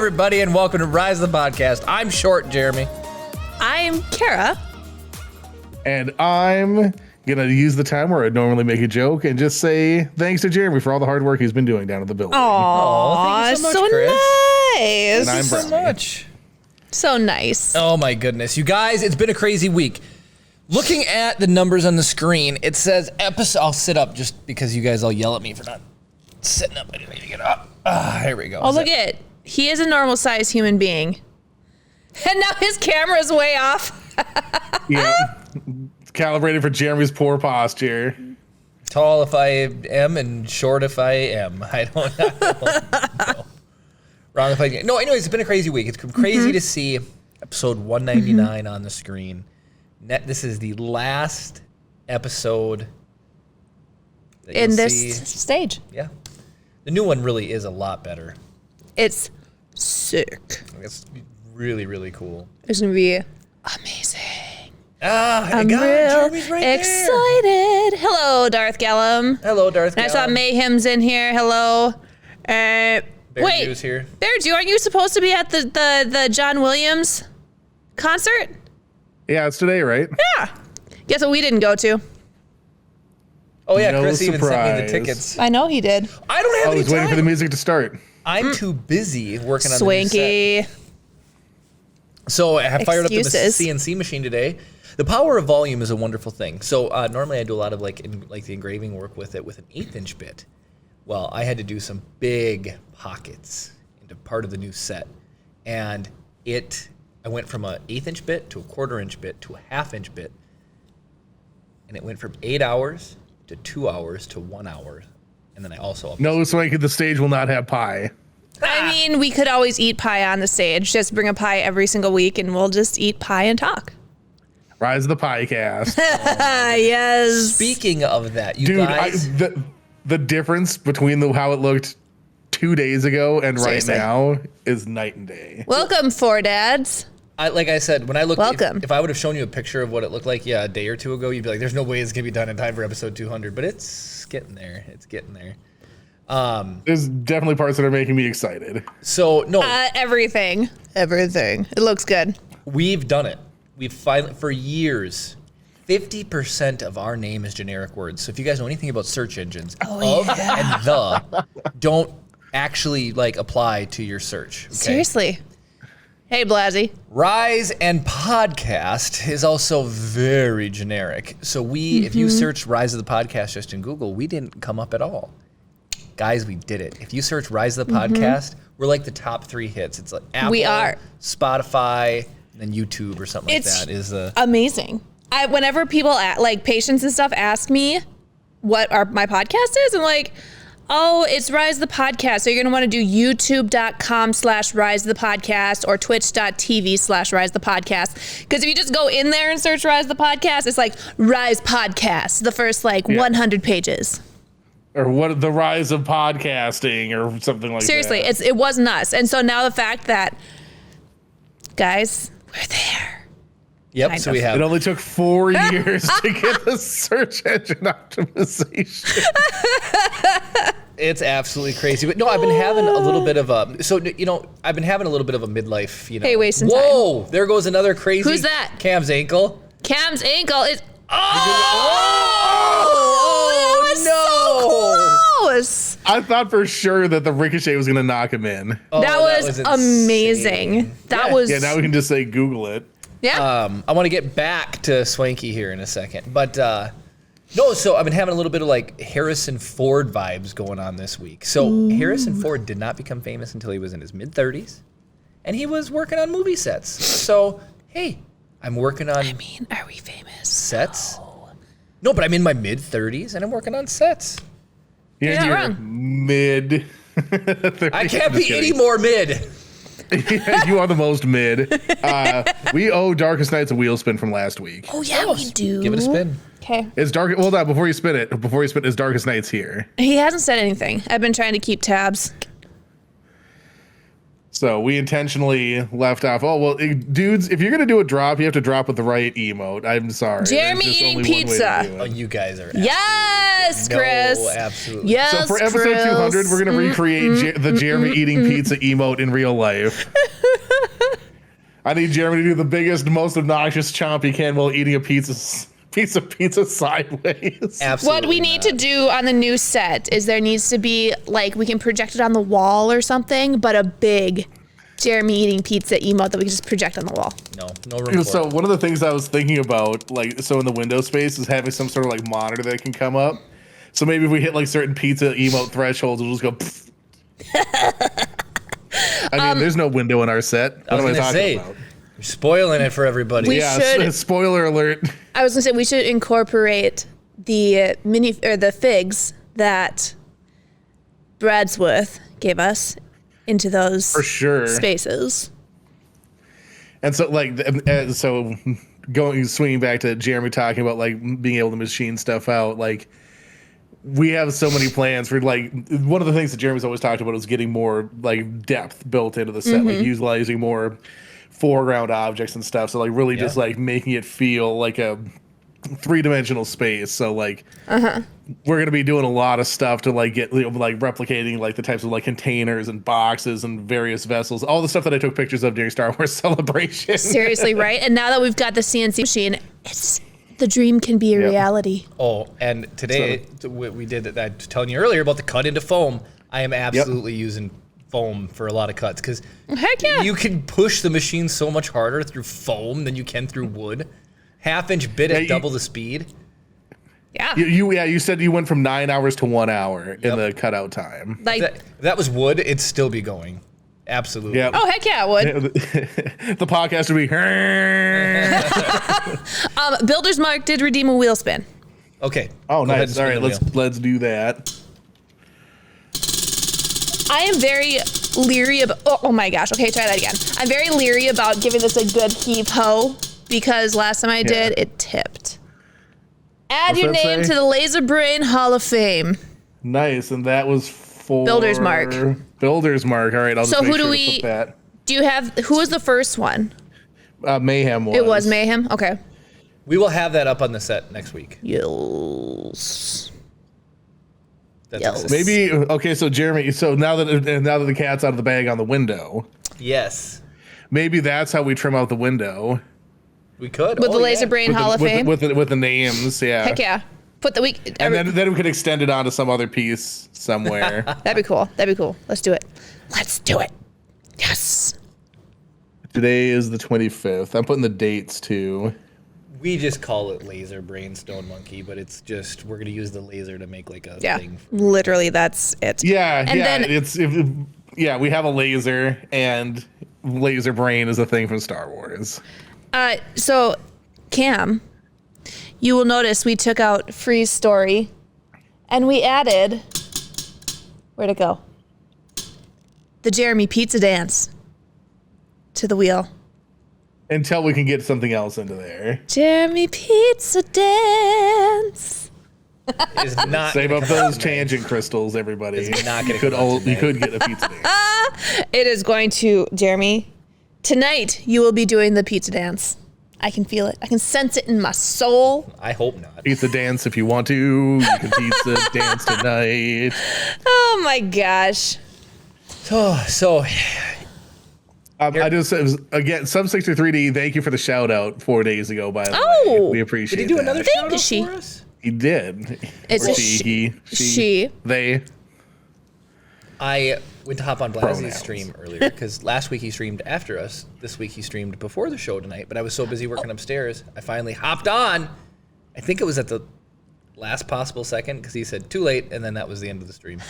everybody, and welcome to Rise of the Podcast. I'm Short Jeremy. I'm Kara. And I'm going to use the time where I'd normally make a joke and just say thanks to Jeremy for all the hard work he's been doing down at the building. Aw, thank you so much, so Chris. nice. And I'm So Brian. much. So nice. Oh my goodness. You guys, it's been a crazy week. Looking at the numbers on the screen, it says episode. I'll sit up just because you guys all yell at me for not sitting up. I didn't need to get up. Here we go. Oh, look at it. He is a normal sized human being. And now his camera's way off. Yeah. It's calibrated for Jeremy's poor posture. Tall if I am and short if I am. I don't know. Wrong if I am. No, anyways, it's been a crazy week. It's crazy to see episode 199 on the screen. This is the last episode that In you'll this see. stage. Yeah. The new one really is a lot better. It's sick. It's really, really cool. It's going to be amazing. I'm real Jeremy's right there. excited. Hello, Darth Gallum. Hello, Darth And I saw Gallum. Mayhem's in here. Hello. Bear wait. Jew's here. Bear Jew, aren't you supposed to be at the John Williams concert? Yeah, it's today, right? Yeah. Guess what we didn't go to? Oh, yeah, No Chris even sent me the surprise. tickets. I know he did. I don't have I any was waiting for the time. music to start. I'm too busy working on the new set. Swanky. So I have fired up the Excuses. CNC machine today. The power of volume is a wonderful thing. So normally I do a lot of like the engraving work with it with an 1/8" bit. Well, I had to do some big pockets into part of the new set, and I went from a 1/8" bit to a 1/4" bit to a 1/2" bit, and it went from 8 hours to 2 hours to 1 hour, and then I also No, Swanky, the stage will not have pie. I mean, we could always eat pie on the stage. Just bring a pie every single week, and we'll just eat pie and talk. Rise of the Pie Cast. Yes. Speaking of that, you Dude, guys. the difference between how it looked 2 days ago and Seriously. right now is night and day. Welcome, Four Dads. Like I said, when I looked, Welcome. if I would have shown you a picture of what it looked like, a day or two ago, you'd be like, "There's no way it's gonna be done in time for episode 200." But it's getting there. It's getting there. There's definitely parts that are making me excited. So no, Everything. Everything. It looks good. we've done it. We've finally, for years, 50% of our name is generic words. So if you guys know anything about search engines, and the don't actually like apply to your search. Okay? Seriously. Hey, Blasey. Rise and podcast is also very generic. So if you search Rise of the Podcast just in Google, we didn't come up at all. Guys, we did it. If you search Rise of the Podcast, we're like the top 3 hits. It's like Apple, We are. Spotify, and then YouTube or something It's like that is the amazing. Whenever people, like patients and stuff, ask me what my podcast is, I'm like, oh, it's Rise the Podcast. So you're going to want to do youtube.com/Rise the Podcast or twitch.tv/Rise the Podcast. Because if you just go in there and search Rise the Podcast, it's like Rise Podcast, the first 100 pages. Or what the rise of podcasting or something like Seriously, that. it wasn't us. And so now the fact that, guys, we're there. Yep, Kind so of. we have It only took 4 years to get the search engine optimization. it's absolutely crazy. But no, I've been having a little bit of I've been having a little bit of a midlife, Hey, wasting time. Whoa, there goes another crazy. Who's that? Cam's ankle. Cam's ankle is. Oh, that was so close. I thought for sure that the ricochet was going to knock him in. Oh, that was amazing. insane. That Yeah. was. Yeah, now we can just say Google it. Yeah. I want to get back to Swanky here in a second, but no. So I've been having a little bit of like Harrison Ford vibes going on this week. So Harrison Ford did not become famous until he was in his mid-30s, and he was working on movie sets. So hey, I'm working on. I mean, are we famous? Sets? No, but I'm in my mid-30s and I'm working on sets. You're not in your wrong. mid. I can't be any more mid. You are the most mid. We owe Darkest Nights a wheel spin from last week. Oh yeah, we do. Give it a spin. Okay. Is Dark? Hold on, before you spin it, is Darkest Nights here? He hasn't said anything. I've been trying to keep tabs. So we intentionally left off. Oh well, dudes, if you're gonna do a drop, you have to drop with the right emote. I'm sorry. Jeremy There's just eating only one way to pizza. do it. Oh, you guys are. Yes, no Chris. Yes. Oh, absolutely. Yes. So for episode 200, we're going to recreate the Jeremy eating pizza emote in real life. I need Jeremy to do the biggest, most obnoxious chomp he can while eating a pizza sideways. Absolutely. What we need to do on the new set is there needs to be, like, we can project it on the wall or something, but a big Jeremy eating pizza emote that we can just project on the wall. No room for So it. one of the things I was thinking about, like, so in the window space is having some sort of like monitor that can come up. So maybe if we hit like certain pizza emote thresholds, we'll just go. Pfft. I mean, there's no window in our set. What am I talking about? You're spoiling it for everybody. We should- Spoiler alert. I was gonna say we should incorporate the the figs that Bradsworth gave us into those For sure. spaces. And so, like, swinging back to Jeremy talking about like being able to machine stuff out, like we have so many plans for like one of the things that Jeremy's always talked about is getting more like depth built into the set, like utilizing more foreground objects and stuff. So like really just like making it feel like a 3-dimensional space. So like we're gonna be doing a lot of stuff to like get like replicating like the types of like containers and boxes and various vessels, all the stuff that I took pictures of during Star Wars Celebration. Seriously, right? And now that we've got the CNC machine, the dream can be a reality. Oh, and today we did that. I was telling you earlier about the cut into foam. I am absolutely using foam for a lot of cuts because Heck yeah. you can push the machine so much harder through foam than you can through wood. 1/2-inch bit at double the speed. Yeah. You said you went from 9 hours to 1 hour in the cutout time. Like, If that was wood, it'd still be going. Absolutely. Yep. oh, heck yeah, it would. The podcast would be. Builder's Mark did redeem a wheel spin. Okay. Oh, Go ahead nice. and All right, spin the wheel. let's do that. I am very leery about, oh my gosh, okay, try that again. I'm very leery about giving this a good heave-ho because last time I did, it tipped. Add What's your that name say? to the Laser Brain Hall of Fame. Nice, and that was for Builder's Mark. Builder's Mark. All right, I'll So just make who do sure we- to put that. Do you have, who was the first one? Mayhem was. It was Mayhem? Okay. We will have that up on the set next week. Yes. That's Yes. exciting. Maybe okay. So Jeremy, so now that the cat's out of the bag on the window, Yes. maybe that's how we trim out the window We could. With the Laser yeah. Brain Hall of Fame? with the names. Yeah. Heck yeah. Put the week, And then we could extend it onto some other piece somewhere. that'd be cool. That'd be cool. Let's do it. Let's do it. Yes. Today is the 25th. I'm putting the dates too. We just call it Laser Brain Stone Monkey, but it's just we're gonna use the laser to make like a Yeah. thing. Literally, that's it. Yeah, And yeah. then- We have a laser, and Laser Brain is a thing from Star Wars. So, Cam, you will notice we took out Freeze Story and we added, where'd it go? The Jeremy Pizza Dance to the wheel. Until we can get something else into there. Jeremy Pizza Dance. Is not Save gonna up come those out tangent crystals, everybody. It's not gonna you could come out you today. could get a pizza dance. It is going to, Jeremy, tonight you will be doing the pizza dance. I can feel it. I can sense it in my soul. I hope not. Pizza dance if you want to. You can pizza dance tonight. Oh my gosh. So I just again, Sub63D. Thank you for the shout out 4 days ago. By the Oh. way, we appreciate. did he do that. another Thank shout you, out she. for us? He did. It's Or a she, they. I went to hop on Blasie's Pronouns. stream earlier because last week he streamed after us. This week he streamed before the show tonight, but I was so busy working upstairs, I finally hopped on. I think it was at the last possible second because he said too late, and then that was the end of the stream.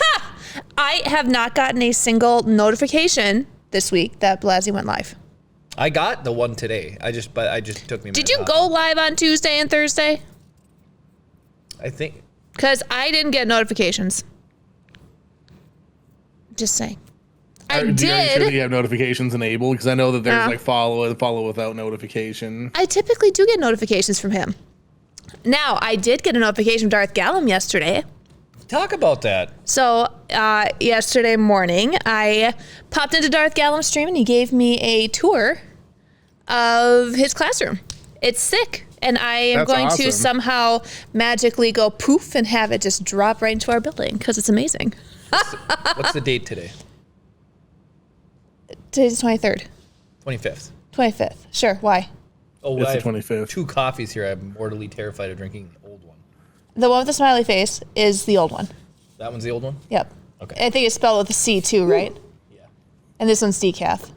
I have not gotten a single notification this week that Blasey went live. I got the one today. I just took me. a Did minute you to go hop live on Tuesday and Thursday? on. I think. Because I didn't get notifications. Just saying. I Are you sure that did. you have notifications enabled? Because I know that there's Yeah. like follow without notification. I typically do get notifications from him. Now, I did get a notification from Darth Gallum yesterday. Talk about that. So, yesterday morning, I popped into Darth Gallum's stream and he gave me a tour of his classroom. It's sick. and I am That's going to awesome. somehow magically go poof and have it just drop right into our building because it's amazing. What's the date today? Today's the 23rd. 25th. 25th. Sure. Why? Oh, It's I the have 25th. 2 coffees here. I'm mortally terrified of drinking the old one. The one with the smiley face is the old one. That one's the old one? Yep. Okay. I think it's spelled with a C too, right? Yeah. And this one's decaf.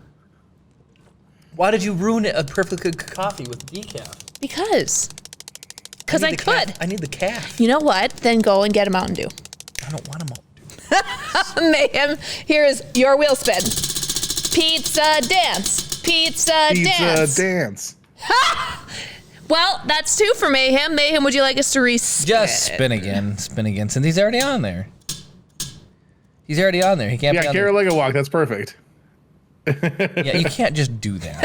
Why did you ruin a perfectly good coffee with decaf? Because I need the could. I need the calf. You know what? Then go and get a Mountain Dew. I don't want a Mountain Dew. Mayhem, here is your wheel spin. Pizza dance. Pizza dance. Dance. Well, that's 2 for Mayhem. Mayhem, would you like us to respin? Just spin again, since he's already on there. He's already on there. He can't be Yeah, on Carol Lego walk. That's perfect. there. Yeah, you can't just do that.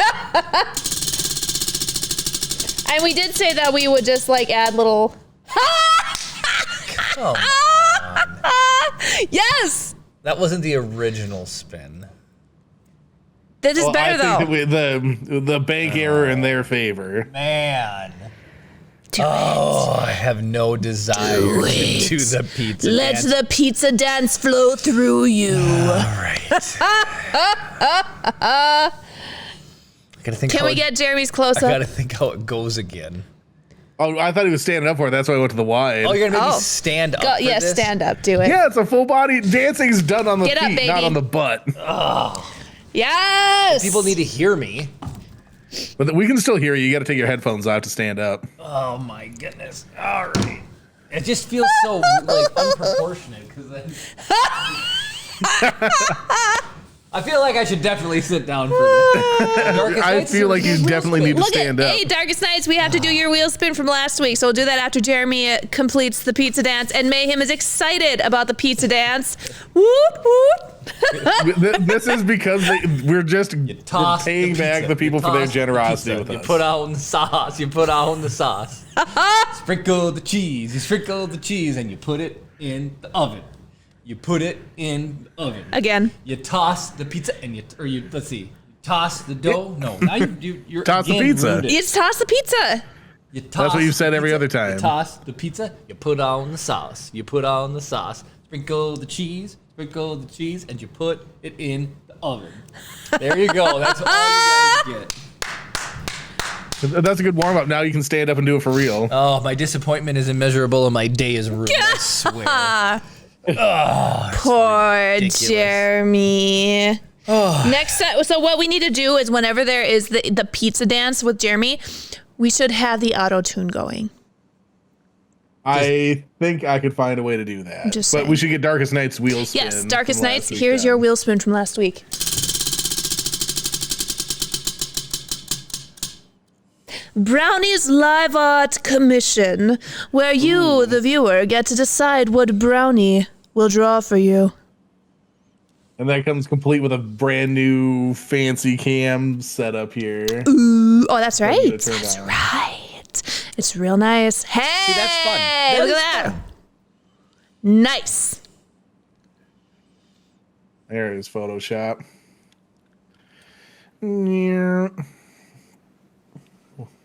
And we did say that we would just like add little. Come on. Yes! That wasn't the original spin. This is better I though. think that the bank error in their favor. Man. Do I have no desire to it. do the pizza Let dance. the pizza dance flow through you. All right. I gotta think. Can how we it- get Jeremy's close I up? gotta think how it goes again. Oh, I thought he was standing up for it. That's why I went to the wide. Oh, you're gonna make Oh. me stand up. Go, for yeah, this? stand up. Do it. Yeah, it's a full body dancing's done on the Get up, feet, not baby. on the butt. Yes! People need to hear me. But we can still hear you. You got to take your headphones off to stand up. Oh my goodness! All right. It just feels so like unproportionate because I feel like I should definitely sit down for this. I feel like you definitely need to Look stand at, up. hey, Darkest Nights, we have to do your wheel spin from last week, so we'll do that after Jeremy completes the pizza dance. And Mayhem is excited about the pizza dance. Whoop, whoop. This is because we're just Toss paying the back pizza. the people You for their toss the generosity pizza. with You us. put on the sauce. You put on the sauce. Sprinkle the cheese. You sprinkle the cheese and you put it in the oven. You put it in the oven. Again. You toss the pizza and you let's see. Toss the dough. No, now you're Toss the again pizza. ruined it. You just toss the pizza. You toss That's what you've the said every pizza. other time. You toss the pizza. You put on the sauce. You put on the sauce. Sprinkle the cheese. Sprinkle the cheese, and you put it in the oven. There you go. That's all you guys get. That's a good warm up. Now you can stand up and do it for real. Oh, my disappointment is immeasurable, and my day is ruined. I swear. Poor ridiculous. Jeremy. Next time, so what we need to do is whenever there is the pizza dance with Jeremy, we should have the auto tune going. I think I could find a way to do that. just But saying. we should get Darkest Nights wheel spin. Yes, Darkest from Nights. last week Here's then. your wheel spin from last week. Brownie's Live Art Commission, where you, the viewer, get to decide what brownie will draw for you. And that comes complete with a brand new fancy cam setup here. Ooh, oh, that's I'm right. gonna turn That's on. right. It's real nice. Hey, See, that's fun. That look is at that. fun. Nice. There it is, Photoshop. Yeah.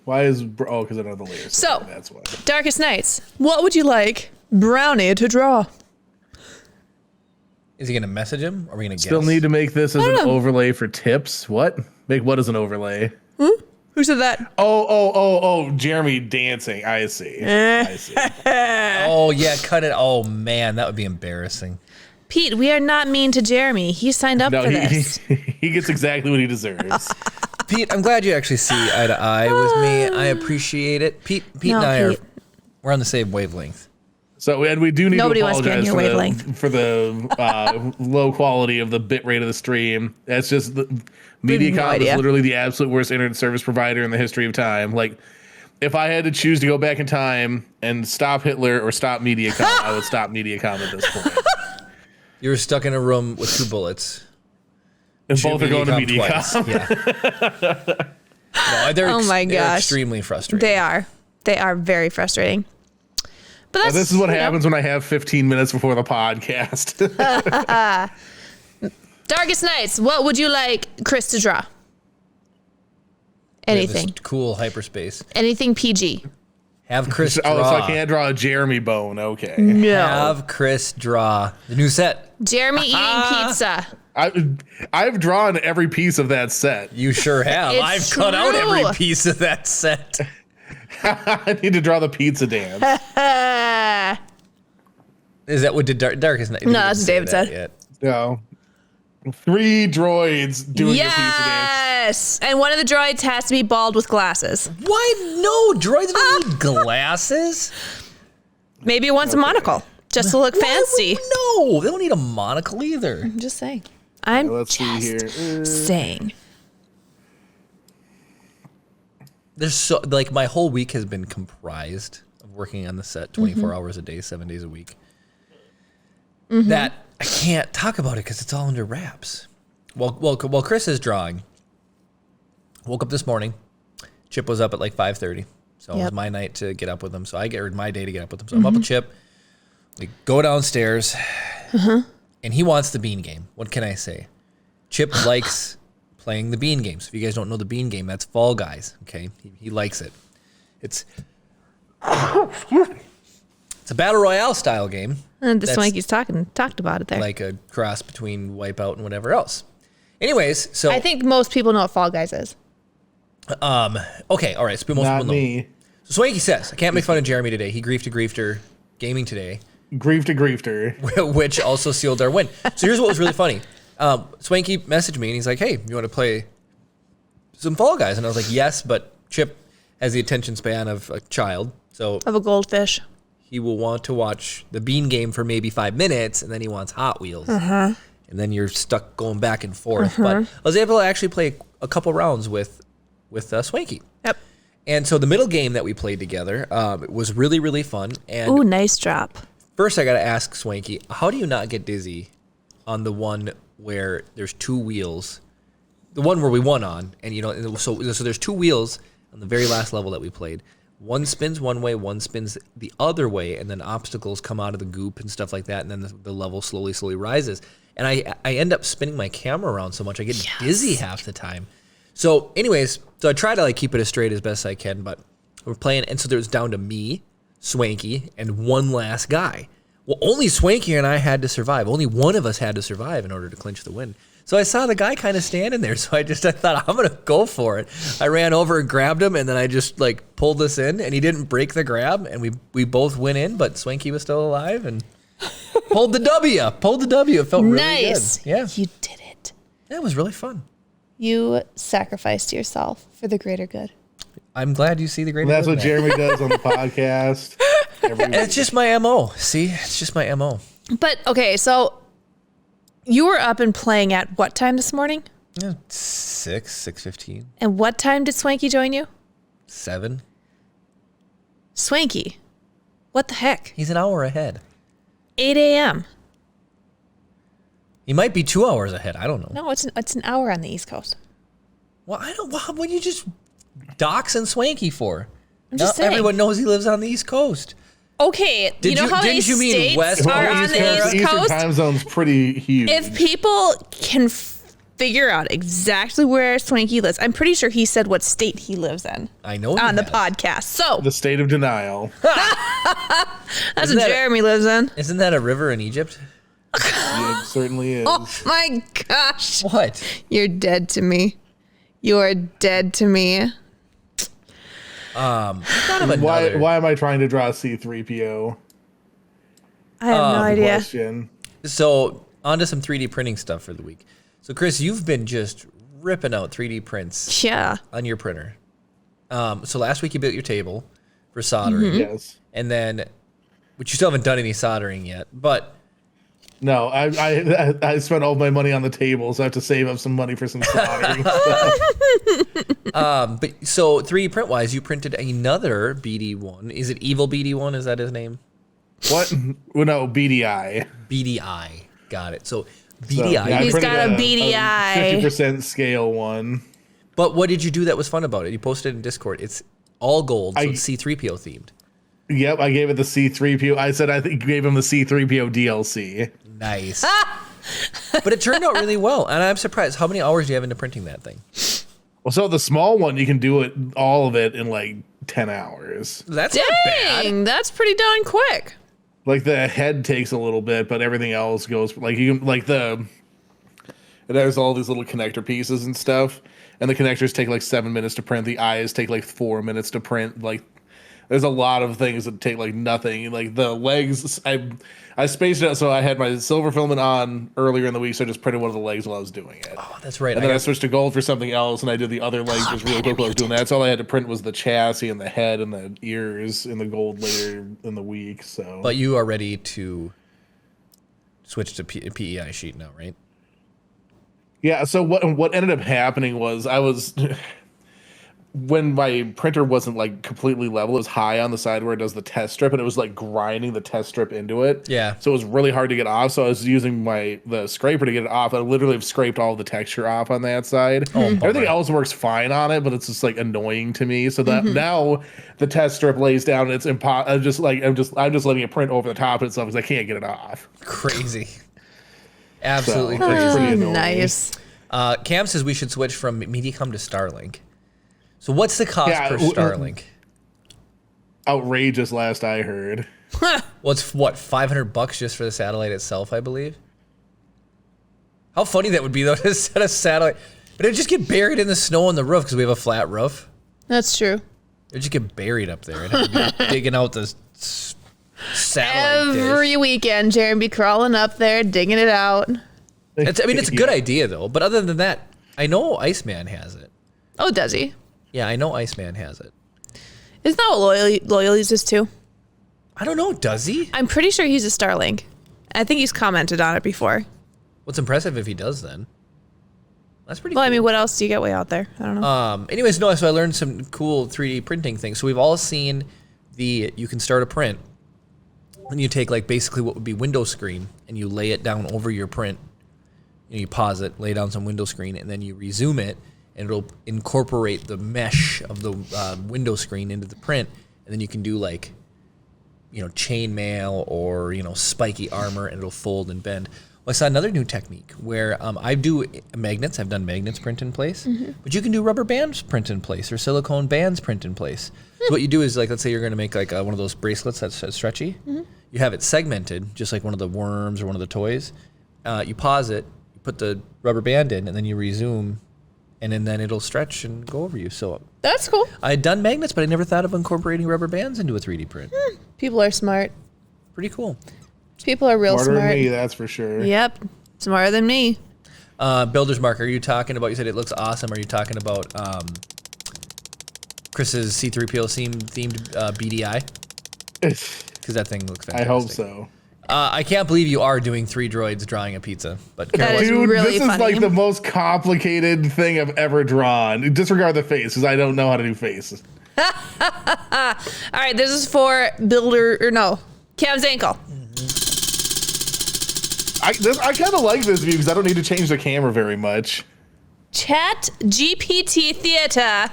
Why is because I know the layers. So- That's why. Darkest Nights. What would you like brownie to draw? Is he gonna message him? Or are we gonna guess? Still need to make this as an know. overlay for tips. What? Make what as an overlay? Who said that? Oh, Jeremy dancing. I see. I see. Oh yeah, cut it. Oh man, that would be embarrassing. Pete, we are not mean to Jeremy. He signed up No, for this. he gets exactly what he deserves. Pete, I'm glad you actually see eye to eye with me. I appreciate it. Pete No, and I Pete. we're on the same wavelength. So, and we do need Nobody to wants to be on apologize your wavelength. for the low quality of the bit rate of the stream. That's just MediaCom idea. is literally the absolute worst internet service provider in the history of time. Like, if I had to choose to go back in time and stop Hitler or stop MediaCom, I would stop MediaCom at this point. You were stuck in a room with 2 bullets. And both are going to MediaCom MediaCom. twice. Yeah. No, they're Oh my they're gosh. extremely frustrating. They are. They are very frustrating. But that's, This is what you know, happens when I have 15 minutes before the podcast. Darkest Nights. What would you like Chris to draw? Anything. Cool hyperspace. Anything PG. Have Chris draw. Oh, so I can't draw a Jeremy bone. Okay. No. Have Chris draw the new set. Jeremy eating pizza. I've drawn every piece of that set. You sure have. It's I've cut out true. every piece of that set. I need to draw the pizza dance. Is that what did Dark is not? No, that's what David said. Yet. No. 3 droids doing a pizza dance. Yes. And one of the droids has to be bald with glasses. Why? No, droids don't need glasses. Maybe he wants a monocle just to look fancy. No, they don't need a monocle either. I'm just saying. I'm Let's see here. saying. There's so like my whole week has been comprised of working on the set 24 hours a day, 7 days a week. That I can't talk about it because it's all under wraps. Well, Chris is drawing. Woke up this morning. Chip was up at like 5:30, so it was my night to get up with him. So my day to get up with him. So I'm up with Chip. We go downstairs, and he wants the bean game. What can I say? Chip likes playing the bean game. So if you guys don't know the bean game, that's Fall Guys. Okay, he likes it. It's it's a battle royale style game. And the Swanky's talked about it there. Like a cross between Wipeout and whatever else. Anyways, so I think most people know what Fall Guys is. okay, all right. So most Not people know. me. So Swanky says, I can't make fun of Jeremy today. He griefed to griefter gaming today, Grief to griefter. which also sealed our win. So here's what was really funny. Swanky messaged me and he's like, hey, you want to play some Fall Guys? And I was like, yes, but Chip has the attention span of a child. So Of a goldfish. he will want to watch the bean game for maybe 5 minutes and then he wants Hot Wheels. And then you're stuck going back and forth. But I was able to actually play a couple rounds with Swanky. Yep. And so the middle game that we played together was really, really fun. And Ooh, nice drop. first I got to ask Swanky, how do you not get dizzy on the one where there's 2 wheels? The one where we won on. And, you know, so there's 2 wheels on the very last level that we played. One spins one way, one spins the other way, and then obstacles come out of the goop and stuff like that, and then the level slowly rises. And I end up spinning my camera around so much I get dizzy half the time. So anyways, so I try to like keep it as straight as best I can, but we're playing, and so there's down to me, Swanky, and one last guy. Well, only Swanky and I had to survive. Only one of us had to survive in order to clinch the win. So I saw the guy kind of standing there, so I thought, I'm going to go for it. I ran over and grabbed him, and then I just like pulled this in, and he didn't break the grab, and we both went in, but Swanky was still alive, and pulled the W. It felt really Nice. good. Yeah, You did it. that was really fun. You sacrificed yourself for the greater good. I'm glad you see the great. That's what Jeremy does on the podcast. And it's just my MO. See, it's just my MO. But okay, so you were up and playing at what time this morning? Yeah, 6:15, And what time did Swanky join you? 7. Swanky, what the heck? He's an hour ahead. 8 a.m. He might be 2 hours ahead. I don't know. No, it's an hour on the East Coast. Well, I don't. What would you just doxing Swanky for? I'm just Now saying. everyone knows he lives on the East Coast. Okay, you know how many didn't you mean states West are or on East the Coast? East Eastern Coast? time zone's pretty huge. If people can figure out exactly where Swanky lives, I'm pretty sure he said what state he lives in I know. on he the has. podcast. So the state of denial. that's Isn't what that- Jeremy lives in. Isn't that a river in Egypt? It certainly is. Oh my gosh. What? You're dead to me. You're dead to me. Thought of Why another. am I trying to draw C-3PO? I have no idea. Question. So on to some 3D printing stuff for the week. So Chris, you've been just ripping out 3D prints Yeah. on your printer. So last week you built your table for soldering, Yes. and then, which you still haven't done any soldering yet, but No, I spent all my money on the table, so I have to save up some money for some soldering stuff. but so 3D print wise, you printed another BD1. Is it Evil BD1? Is that his name? What? Well, no, BDI. BDI. Got it. So So, BDI. yeah, I He's printed got a BDI. 50% scale one. But what did you do that was fun about it? You posted it in Discord. It's all gold, so I- it's C3PO themed. Yep, I gave it the C-3PO. I said I think gave him the C-3PO DLC. Nice. But it turned out really well, and I'm surprised. How many hours do you have into printing that thing? Well, so the small one, you can do it all of it in like 10 hours. That's not bad. Dang, that's pretty darn quick. Like the head takes a little bit, but everything else goes like you can it has all these little connector pieces and stuff, and the connectors take like 7 minutes to print. The eyes take like 4 minutes to print. Like there's a lot of things that take like nothing. Like the legs, I spaced it out so I had my silver filament on earlier in the week, so I just printed one of the legs while I was doing it. Oh, that's right. And then I switched to gold for something else, and I did the other leg just real quick while I was doing that. That's all I had to print was the chassis and the head and the ears in the gold later in the week. So, But you are ready to switch to PEI sheet now, right? yeah. So what ended up happening was I was when my printer wasn't like completely level, it was high on the side where it does the test strip, and it was like grinding the test strip into it. Yeah. So it was really hard to get off. So I was using the scraper to get it off. I literally have scraped all the texture off on that side. Oh, Everything bummer. else works fine on it, but it's just like annoying to me. So that now the test strip lays down, and it's I'm just letting it print over the top of itself because I can't get it off. Crazy. Absolutely So, crazy. it's pretty annoying. Nice. Cam says we should switch from Mediacom to Starlink. So what's the cost per Starlink? Outrageous, last I heard. Well, it's what, $500 just for the satellite itself, I believe. How funny that would be though to set a satellite, but it'd just get buried in the snow on the roof because we have a flat roof. That's true. It'd just get buried up there. It'd have to be digging out the satellite Every dish. weekend, Jeremy be crawling up there, digging it out. It's a good idea though. But other than that, I know Iceman has it. Oh, does he? Yeah, I know Iceman has it. Isn't that what Loyal uses too? I don't know. Does he? I'm pretty sure he's a Starlink. I think he's commented on it before. What's impressive if he does then? That's pretty Well, cool. I mean, what else do you get way out there? I don't know. Anyways, no, so I learned some cool 3D printing things. So we've all seen you can start a print and you take like basically what would be window screen and you lay it down over your print. You pause it, lay down some window screen, and then you resume it, and it'll incorporate the mesh of the window screen into the print, and then you can do like, chain mail or, spiky armor, and it'll fold and bend. Well, I saw another new technique where I do magnets. I've done magnets print in place, but you can do rubber bands print in place or silicone bands print in place. So what you do is like, let's say you're going to make like one of those bracelets that's stretchy. You have it segmented, just like one of the worms or one of the toys. You pause it, you put the rubber band in, and then you resume, and then it'll stretch and go over you. So That's cool. I had done magnets, but I never thought of incorporating rubber bands into a 3D print. People are smart. Pretty cool. People are real Smarter smart. than me, that's for sure. Yep. Smarter than me. Builder's Mark, are you talking about, you said it looks awesome, are you talking about Chris's C-3PO themed BDI? Because that thing looks fantastic. I hope so. I can't believe you are doing 3 droids drawing a pizza. But That is Dude, really this is funny. like the most complicated thing I've ever drawn. Disregard the face, because I don't know how to do faces. All right, this is for Cam's ankle. I kind of like this view because I don't need to change the camera very much. Chat GPT theater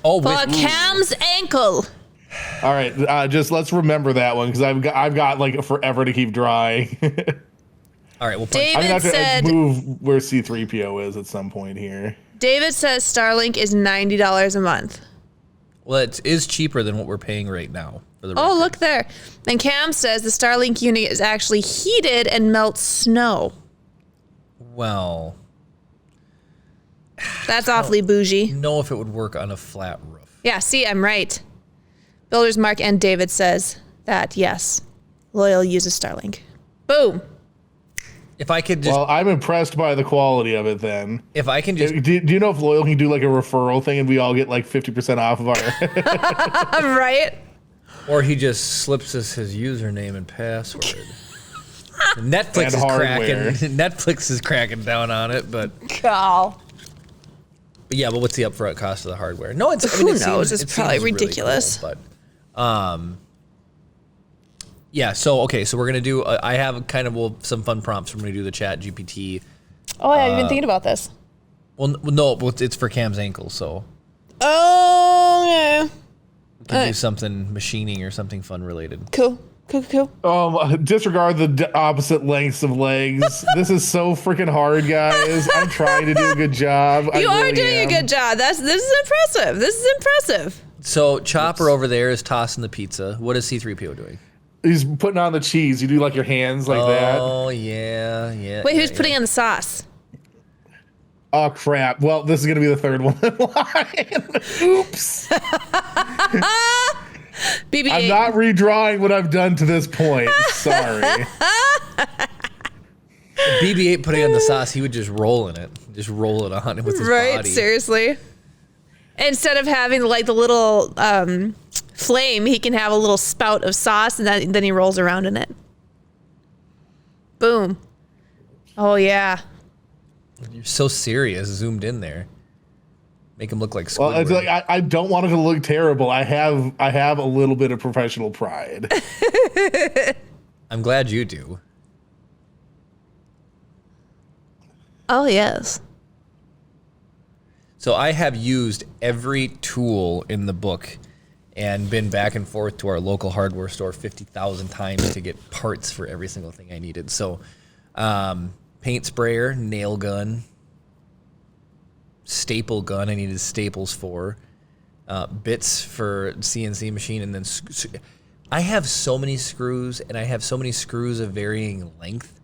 oh, for with, Cam's ankle. All right, just let's remember that one because I've got like forever to keep drawing. all right, we'll punch. David I'm gonna have to said. move where C-3PO is at some point here. David says Starlink is $90 a month. Well, it is cheaper than what we're paying right now for the. Oh, look there. And Cam says the Starlink unit is actually heated and melts snow. Well, That's awfully bougie. know if it would work on a flat roof. Yeah, see, I'm right. Builder's Mark and David says that, yes, Loyal uses Starlink. Boom. If I could just, Well, I'm impressed by the quality of it. Then, if I can just, do you know if Loyal can do like a referral thing and we all get like 50% off of our? I'm right. or he just slips us his username and password. Netflix And is hardware. cracking. Netflix is cracking down on it, but Call. yeah. But what's the upfront cost of the hardware? No, it's. I Who mean, it knows? Seems, It's it probably seems really ridiculous. cool, but yeah. So okay, so we're gonna do. I have kind of some fun prompts. We're gonna do the Chat GPT. Oh, yeah, I've been thinking about this. Well, no, it's for Cam's ankle, so Oh, yeah. we can do something machining or something fun related. Cool. Cool. Disregard the opposite lengths of legs. This is so freaking hard, guys. I'm trying to do a good job. You are doing a good job. This is impressive. This is impressive. So Chopper over there is tossing the pizza. What is C-3PO doing? He's putting on the cheese. You do like your hands like that. Oh, yeah. Wait, who's putting on the sauce? Oh, crap. Well, this is going to be the third one in line. Oops. BB-8. I'm not redrawing what I've done to this point. Sorry. BB-8 putting on the sauce, he would just roll in it. Just roll it on with his right? body. Seriously. Instead of having like the little flame, he can have a little spout of sauce, and then he rolls around in it. Boom. Oh yeah. You're so serious, zoomed in there. Make him look like Squidward. Well, it's like I don't want it to look terrible. I have a little bit of professional pride. I'm glad you do. Oh yes. So I have used every tool in the book and been back and forth to our local hardware store 50,000 times to get parts for every single thing I needed. So paint sprayer, nail gun, staple gun, I needed staples for, bits for CNC machine, and then I have so many screws, and I have so many screws of varying length,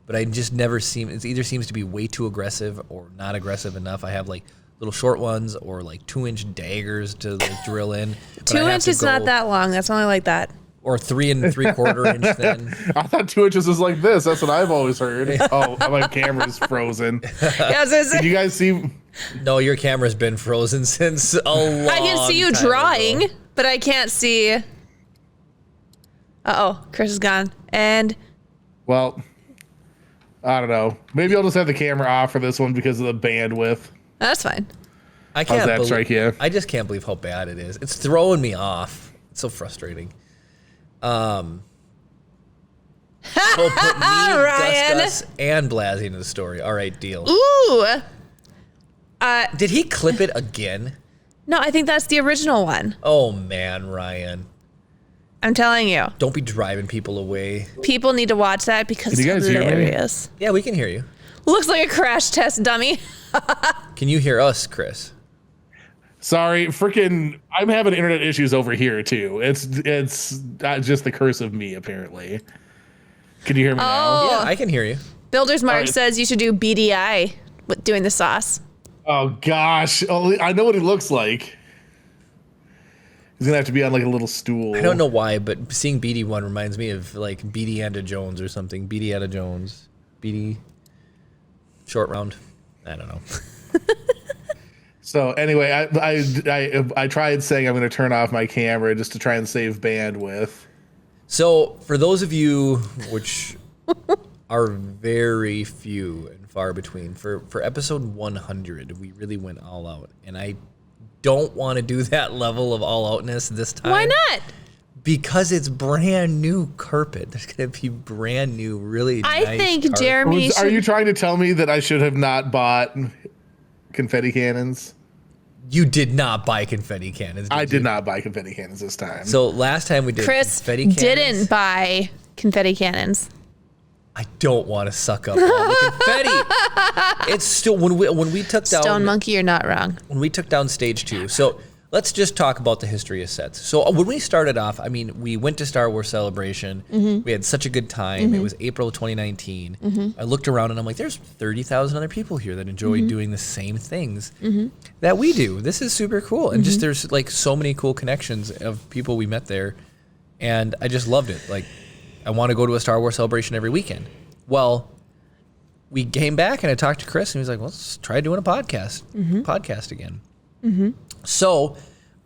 but I just never it either seems to be way too aggressive or not aggressive enough. I have like little short ones or like 2-inch daggers to like drill in. 2 inches not that long. That's only like that. Or 3 3/4 inch thin. I thought 2 inches was like this. That's what I've always heard. Oh, my camera's frozen. Did you guys see? No, your camera's been frozen since a long I can see you time drawing, ago. but I can't see. Chris is gone. And Well, I don't know. Maybe I'll just have the camera off for this one because of the bandwidth. that's fine. I can't How's that strike you? I just can't believe how bad it is. It's throwing me off. It's so frustrating. So put me, Ryan. Gus, and Blasey into the story. All right, deal. Ooh. Did he clip it again? No, I think that's the original one. Oh man, Ryan. I'm telling you. Don't be driving people away. People need to watch that because Can you it's guys hear me? hilarious. Yeah, we can hear you. Looks like a crash test dummy. Can you hear us, Chris? Sorry, freaking! I'm having internet issues over here too. It's just the curse of me, apparently. Can you hear me now? Yeah, I can hear you. Builder's Mark right. says you should do BDI with doing the sauce. Oh gosh! Oh, I know what he looks like. He's gonna have to be on like a little stool. I don't know why, but seeing BD1 reminds me of like BD Jones or something. BD Jones. BD short round. I don't know. So anyway, I tried saying I'm going to turn off my camera just to try and save bandwidth. So for those of you, which are very few and far between, for episode 100, we really went all out, and I don't want to do that level of all outness this time. Why not? Because it's brand new carpet. There's going to be brand new, really nice I think carpet. Jeremy Are should. you trying to tell me that I should have not bought confetti cannons? You did not buy confetti cannons. I you? did not buy confetti cannons this time. So last time we did Chris confetti cannons. didn't buy confetti cannons. I don't want to suck up all the confetti. It's still when we took down Stone Monkey, you're not wrong. when we took down stage 2. So let's just talk about the history of sets. So when we started off, I mean, we went to Star Wars Celebration. We had such a good time. It was April of 2019. I looked around and I'm like, there's 30,000 other people here that enjoy doing the same things that we do. This is super cool. And just there's like so many cool connections of people we met there. And I just loved it. Like, I want to go to a Star Wars Celebration every weekend. Well, we came back and I talked to Chris and he was like, well, let's try doing a podcast again. So,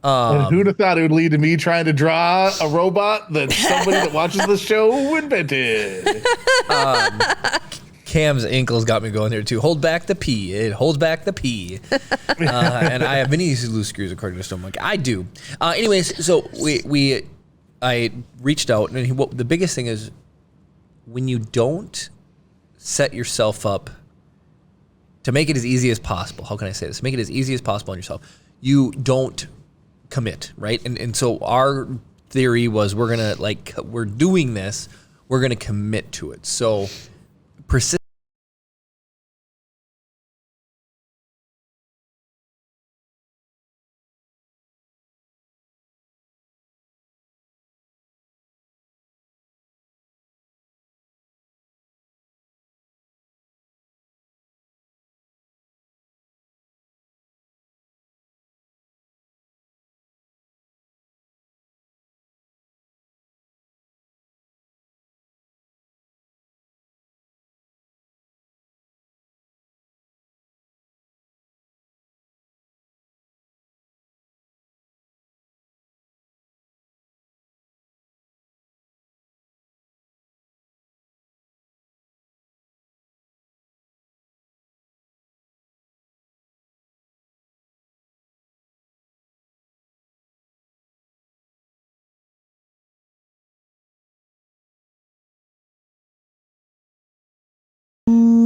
and who'd have thought it would lead to me trying to draw a robot that somebody that watches the show invented? Cam's ankles got me going there too. Hold back the P. It holds back the P. And I have many loose screws according to Stone Monkey. I do. Anyways, so I reached out, and the biggest thing is when you don't set yourself up to make it as easy as possible. How can I say this? Make it as easy as possible on yourself. You don't commit, right? And so our theory was we're doing this, we're gonna commit to it. So persist.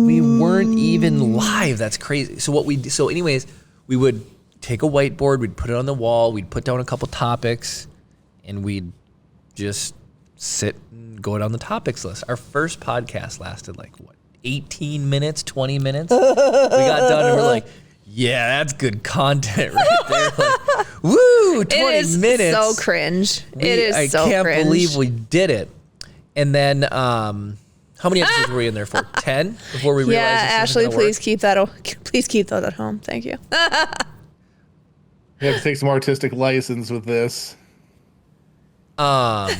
We weren't even live. That's crazy. So anyways, we would take a whiteboard, we'd put it on the wall, we'd put down a couple topics, and we'd just sit and go down the topics list. Our first podcast lasted 18 minutes, 20 minutes. We got done and we're like, yeah, that's good content right there. Woo, 20 minutes. So cringe. I can't believe we did it. And then, how many episodes were we in there for? 10 before we realized. Yeah, Ashley, please keep those at home. Thank you. You have to take some artistic license with this. Yeah.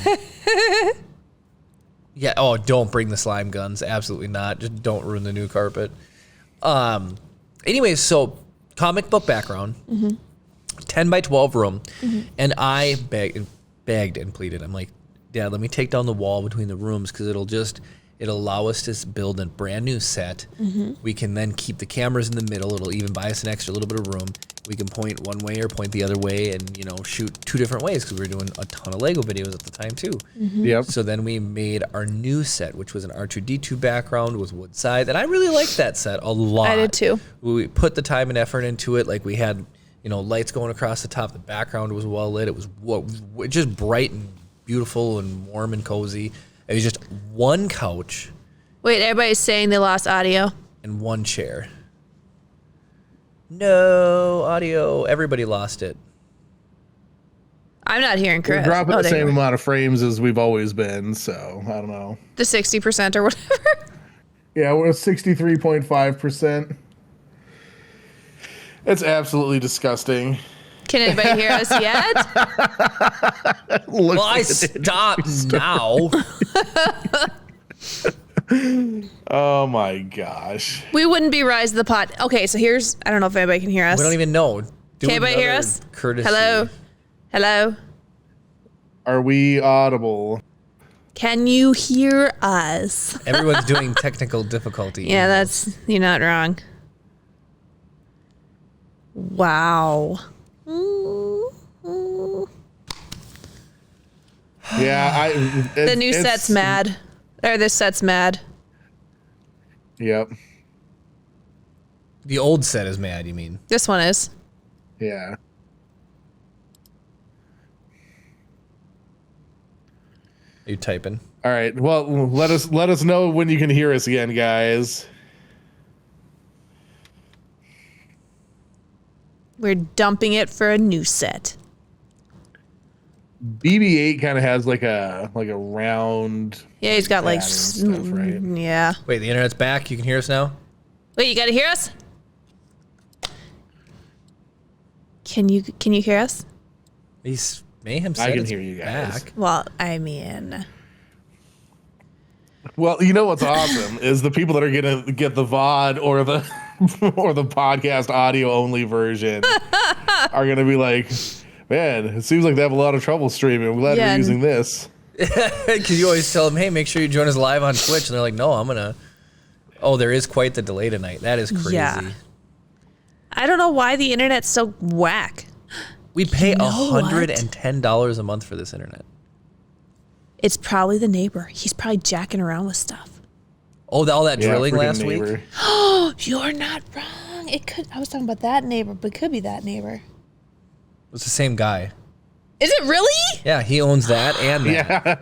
Oh, don't bring the slime guns. Absolutely not. Just don't ruin the new carpet. Anyways, so comic book background, 10 by 12 room, and I begged and pleaded. I'm like, Dad, let me take down the wall between the rooms because it'll allow us to build a brand new set. We can then keep the cameras in the middle. It'll even buy us an extra little bit of room. We can point one way or point the other way and, shoot two different ways because we were doing a ton of Lego videos at the time too. Yep. So then we made our new set, which was an R2-D2 background with wood sides. And I really liked that set a lot. I did too. We put the time and effort into it. Like we had, lights going across the top. The background was well lit. It was just bright and beautiful and warm and cozy. It was just one couch. Wait, everybody's saying they lost audio. And one chair. No audio. Everybody lost it. I'm not hearing Chris. We're dropping the there same you are. amount of frames as we've always been, so I don't know. The 60% or whatever. Yeah, we're at 63.5%. It's absolutely disgusting. Can anybody hear us yet? Well, I stopped now. Oh my gosh. We wouldn't be Rise of the Pod. Okay, so here's, I don't know if anybody can hear us. We don't even know. Can anybody hear us? Courtesy. Hello? Hello? Are we audible? Can you hear us? Everyone's doing technical difficulty. Yeah, you're not wrong. Wow. Yeah, The new set's mad. Or this set's mad. Yep. The old set is mad, you mean? This one is. Yeah. Are you typing? All right. Well, let us know when you can hear us again, guys. We're dumping it for a new set. BB-8 kind of has like a round. Yeah, he's got like pattern stuff, right? Yeah. Wait, the internet's back. You can hear us now? Wait, you gotta hear us? Can you hear us? He's Mayhem said I can it's hear you guys. back. Well, I mean, Well, you know what's awesome is the people that are gonna get the VOD or the or the podcast audio only version are gonna be like, man, it seems like they have a lot of trouble streaming. I'm glad we're using this. Because you always tell them, hey, make sure you join us live on Twitch. And they're like, no, I'm going to. Oh, there is quite the delay tonight. That is crazy. Yeah. I don't know why the internet's so whack. We pay You know what? $110 a month for this internet. It's probably the neighbor. He's probably jacking around with stuff. Oh, all that Yeah, drilling freaking last neighbor. week? Oh, you're not wrong. It could. I was talking about that neighbor, but it could be that neighbor. It's the same guy. Is it really? Yeah, he owns that and that.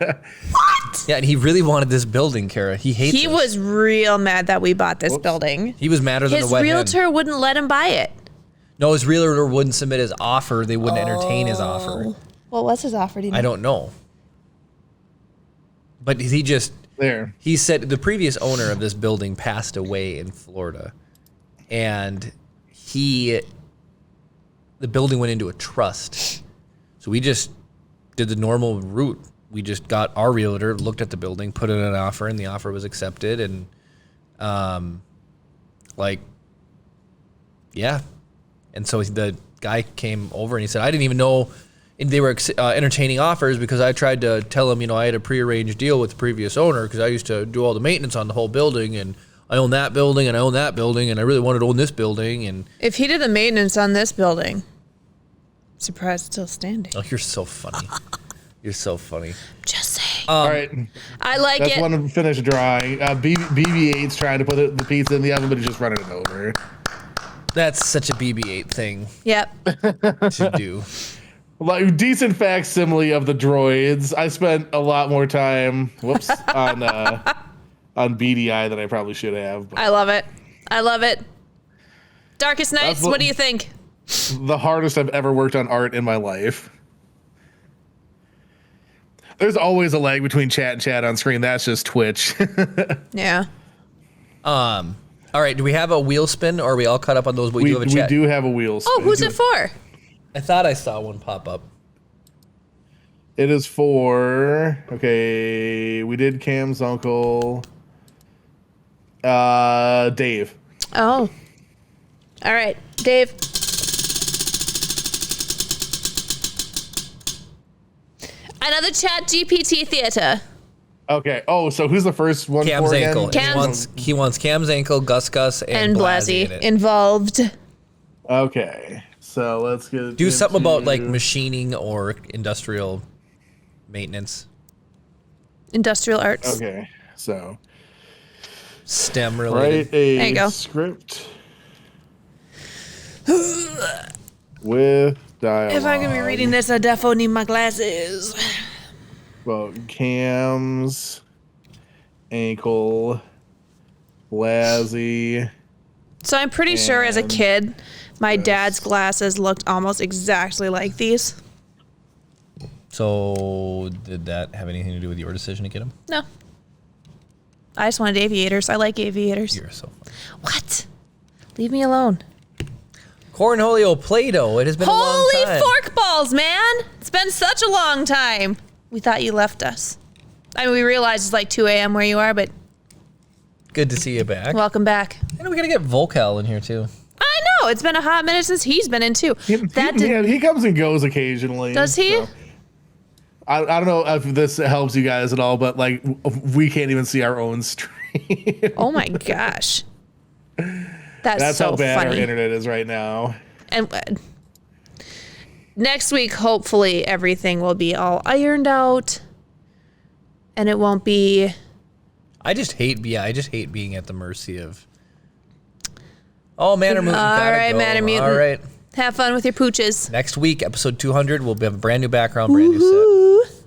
Yeah. What? Yeah, and he really wanted this building, Kara. He hates He us. was real mad that we bought this building. He was madder than His a wet hen. realtor wouldn't let him buy it. No, his realtor wouldn't submit his offer. They wouldn't entertain his offer. What was his offer? Do you know? I don't know. But he just... There. He said the previous owner of this building passed away in Florida. And the building went into a trust. So we just did the normal route. We just got our realtor, looked at the building, put in an offer, and the offer was accepted. And, yeah. And so the guy came over and he said, I didn't even know they were entertaining offers because I tried to tell him, I had a prearranged deal with the previous owner because I used to do all the maintenance on the whole building, and I own that building and I own that building, and I really wanted to own this building. And If he did the maintenance on this building, I'm surprised it's still standing. oh, you're so funny. You're so funny. Just saying. All right. I like That's it. one finished drawing. BB-8's trying to put the pizza in the oven, but he's just running it over. That's such a BB-8 thing Yep. to do. Like decent facsimile of the droids. I spent a lot more time, on BDI than I probably should have. But I love it. I love it. Darkest Nights, what- what do you think? the hardest I've ever worked on art in my life. There's always a lag between chat and chat on screen. That's just Twitch. Yeah. All right, do we have a wheel spin, or are we all caught up on those? But we do have a we chat. do have a wheel spin. Oh, who's it for? I thought I saw one pop up. It is for, okay, we did Cam's uncle, Dave. Oh. All right, Dave. Another Chat GPT theater. Okay. Oh, so who's the first one Cam's for again? ankle. Cam's- He wants Cam's ankle, Gus, And Blasey in Blasey it. involved. Okay. So let's get Do something about like into- machining or industrial maintenance. Industrial arts. Okay. So STEM related. write a There you go. script with dialogue. If I could be reading this, I definitely need my glasses. Well, Cam's ankle, Blasey. So I'm pretty sure as a And kid, my this. dad's glasses looked almost exactly like these. So did that have anything to do with your decision to get him? No. I just wanted aviators. I like aviators. You're so funny. What? Leave me alone. Cornholio Play-Doh. It has been a long Holy time. fork balls, man! It's been such a long time. We thought you left us. I mean, we realized it's like 2 a.m. where you are, but Good to see you back. welcome back. And we gotta get Volcal in here too. I know. It's been a hot minute since he's been in too. He comes and goes occasionally. Does he? so. I don't know if this helps you guys at all, but like we can't even see our own stream. Oh my gosh. That's so how bad our funny. internet is right now. And next week, hopefully, everything will be all ironed out, and it won't be. I just hate being at the mercy of. Oh, Mannermutant. All right, Mannermutant. All right. Have fun with your pooches. Next week, episode 200, we'll have a brand new background, brand new set. Woohoo.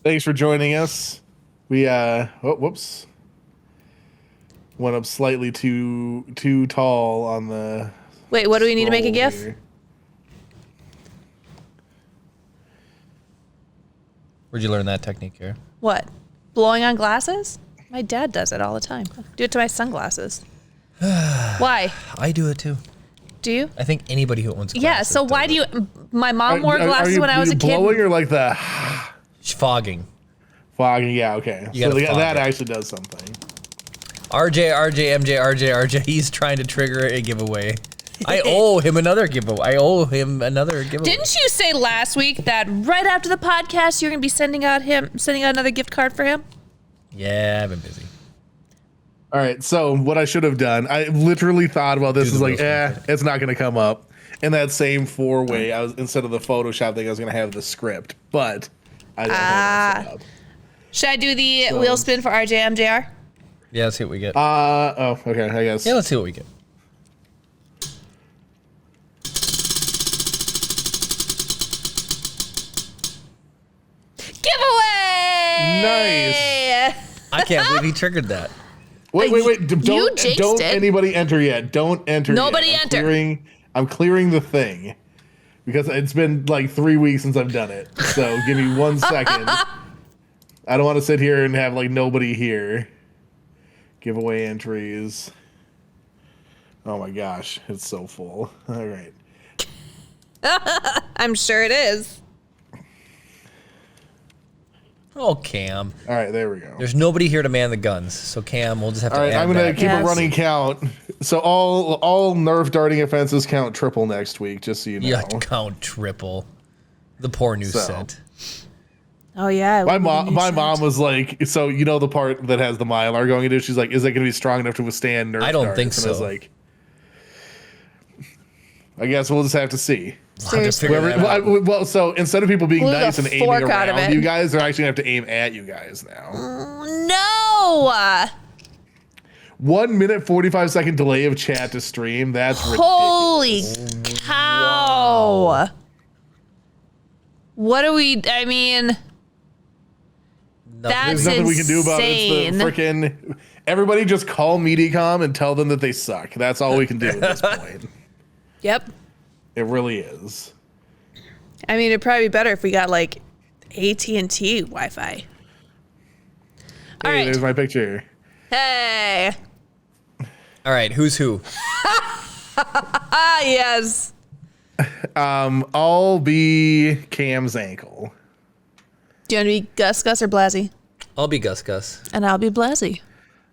Thanks for joining us. We whoops. Went up slightly too tall on the Wait, what do we need to make a scroll GIF? here. Where'd you learn that technique here? What? Blowing on glasses? My dad does it all the time. Do it to my sunglasses. Why? I do it too. Do you? I think anybody who owns glasses. Yeah, so why do you. My mom wore glasses when I was a kid. Blowing or like the Fogging. fogging? Yeah, okay. You So gotta fog that it. actually does something. RJ. He's trying to trigger a giveaway. I owe him another giveaway. Didn't you say last week that right after the podcast you're gonna be sending out another gift card for him? Yeah, I've been busy. All right, so what I should have done, I literally thought about this. Do Is the like, Will it's not going to come up. In that same 4-way, I was instead of the Photoshop thing, I was going to have the script, but I didn't have it set up. Should I do the wheel spin for RJMJR? Yeah, let's see what we get. Oh, okay, I guess. Yeah, let's see what we get. can't believe he triggered that. Wait. You jinxed Don't it. anybody enter yet. Don't enter Nobody yet. enter. I'm clearing the thing. Because it's been like 3 weeks since I've done it. So give me 1 second. I don't want to sit here and have like nobody here. Giveaway entries. Oh my gosh, it's so full. All right. I'm sure it is. Oh, Cam. All right, there we go. There's nobody here to man the guns, so Cam, we'll just have to All right, add I'm gonna that. keep a running count. So all Nerf darting offenses count triple next week, just so you know. You have to count triple. The poor new So. set. Oh yeah. My mom was like, so you know the part that has the Mylar going into it? She's like, is that going to be strong enough to withstand Nerf I don't darts? think And I was so. like, I guess we'll just have to see. We'll have to figure that out. Well, so instead of people being Blew nice the and aiming fork out of around it. you guys, they're actually going to have to aim at you guys now. No. 1 minute 45-second delay of chat to stream. That's Holy ridiculous. cow. Wow. What do we, I mean, that's There's nothing we can do about it. insane. It's the freaking. Everybody just call Mediacom and tell them that they suck. That's all we can do at this point. Yep. It really is. I mean, it'd probably be better if we got like AT&T Wi-Fi. Hey, All right. there's my picture. Hey. All right, who's who? Ah, yes. I'll be Cam's ankle. Do you want to be Gus or Blasey? I'll be Gus Gus. And I'll be Blasey.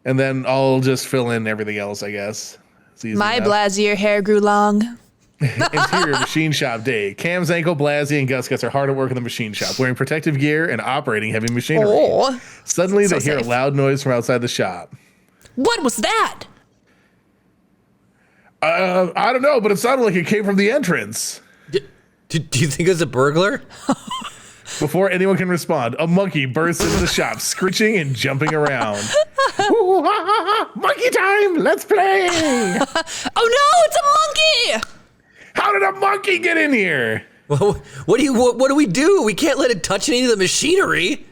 And then I'll just fill in everything else, I guess. It's easy My enough. Blasey, your hair grew long. Interior machine shop day. Cam's ankle, Blasey, and Gus are hard at work in the machine shop, wearing protective gear and operating heavy machinery. Oh. Suddenly, So they hear safe. a loud noise from outside the shop. What was that? I don't know, but it sounded like it came from the entrance. Do you think it's a burglar? Before anyone can respond, a monkey bursts into the shop, screeching and jumping around. Ooh, ha, ha, ha. Monkey time! Let's play! Oh no, it's a monkey! How did a monkey get in here? What do we do? We can't let it touch any of the machinery.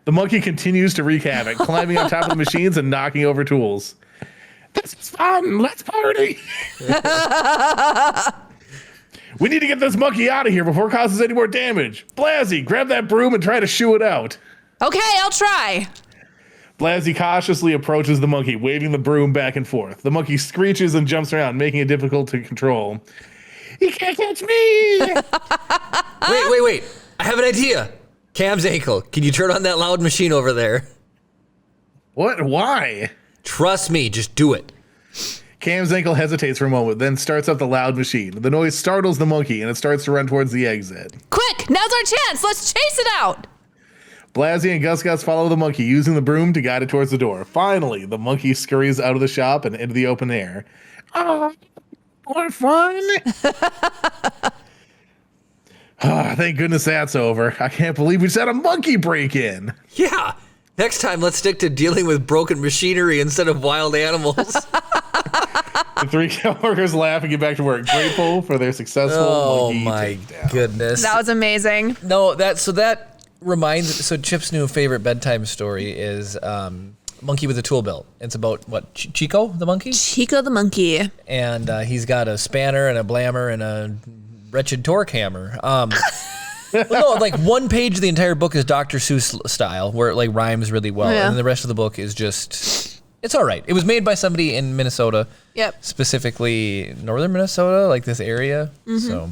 The monkey continues to wreak havoc, climbing on top of the machines and knocking over tools. This is fun! Let's party! We need to get this monkey out of here before it causes any more damage. Blasey, grab that broom and try to shoo it out. Okay, I'll try. Blasey cautiously approaches the monkey, waving the broom back and forth. The monkey screeches and jumps around, making it difficult to control. He can't catch me! Wait. I have an idea. Cam's ankle. Can you turn on that loud machine over there? What? Why? Trust me, just do it. Cam's ankle hesitates for a moment, then starts up the loud machine. The noise startles the monkey, and it starts to run towards the exit. Quick, now's our chance. Let's chase it out. Blasey and Gus follow the monkey, using the broom to guide it towards the door. Finally, the monkey scurries out of the shop and into the open air. Oh, more fun! Thank goodness that's over. I can't believe we just had a monkey break in. Yeah. Next time, let's stick to dealing with broken machinery instead of wild animals. The three coworkers laugh and get back to work, grateful for their successful Oh monkey my takedown. goodness. That was amazing. No, that reminds. So Chip's new favorite bedtime story is Monkey with a Tool Belt. It's about what Chico the monkey, Chico the monkey. and he's got a spanner and a blammer and a wretched torque hammer. Well, no, like one page of the entire book is Dr. Seuss style, where it like rhymes really well, Yeah. and the rest of the book is just. It's all right. It was made by somebody in Minnesota. Yep. Specifically northern Minnesota, like this area. So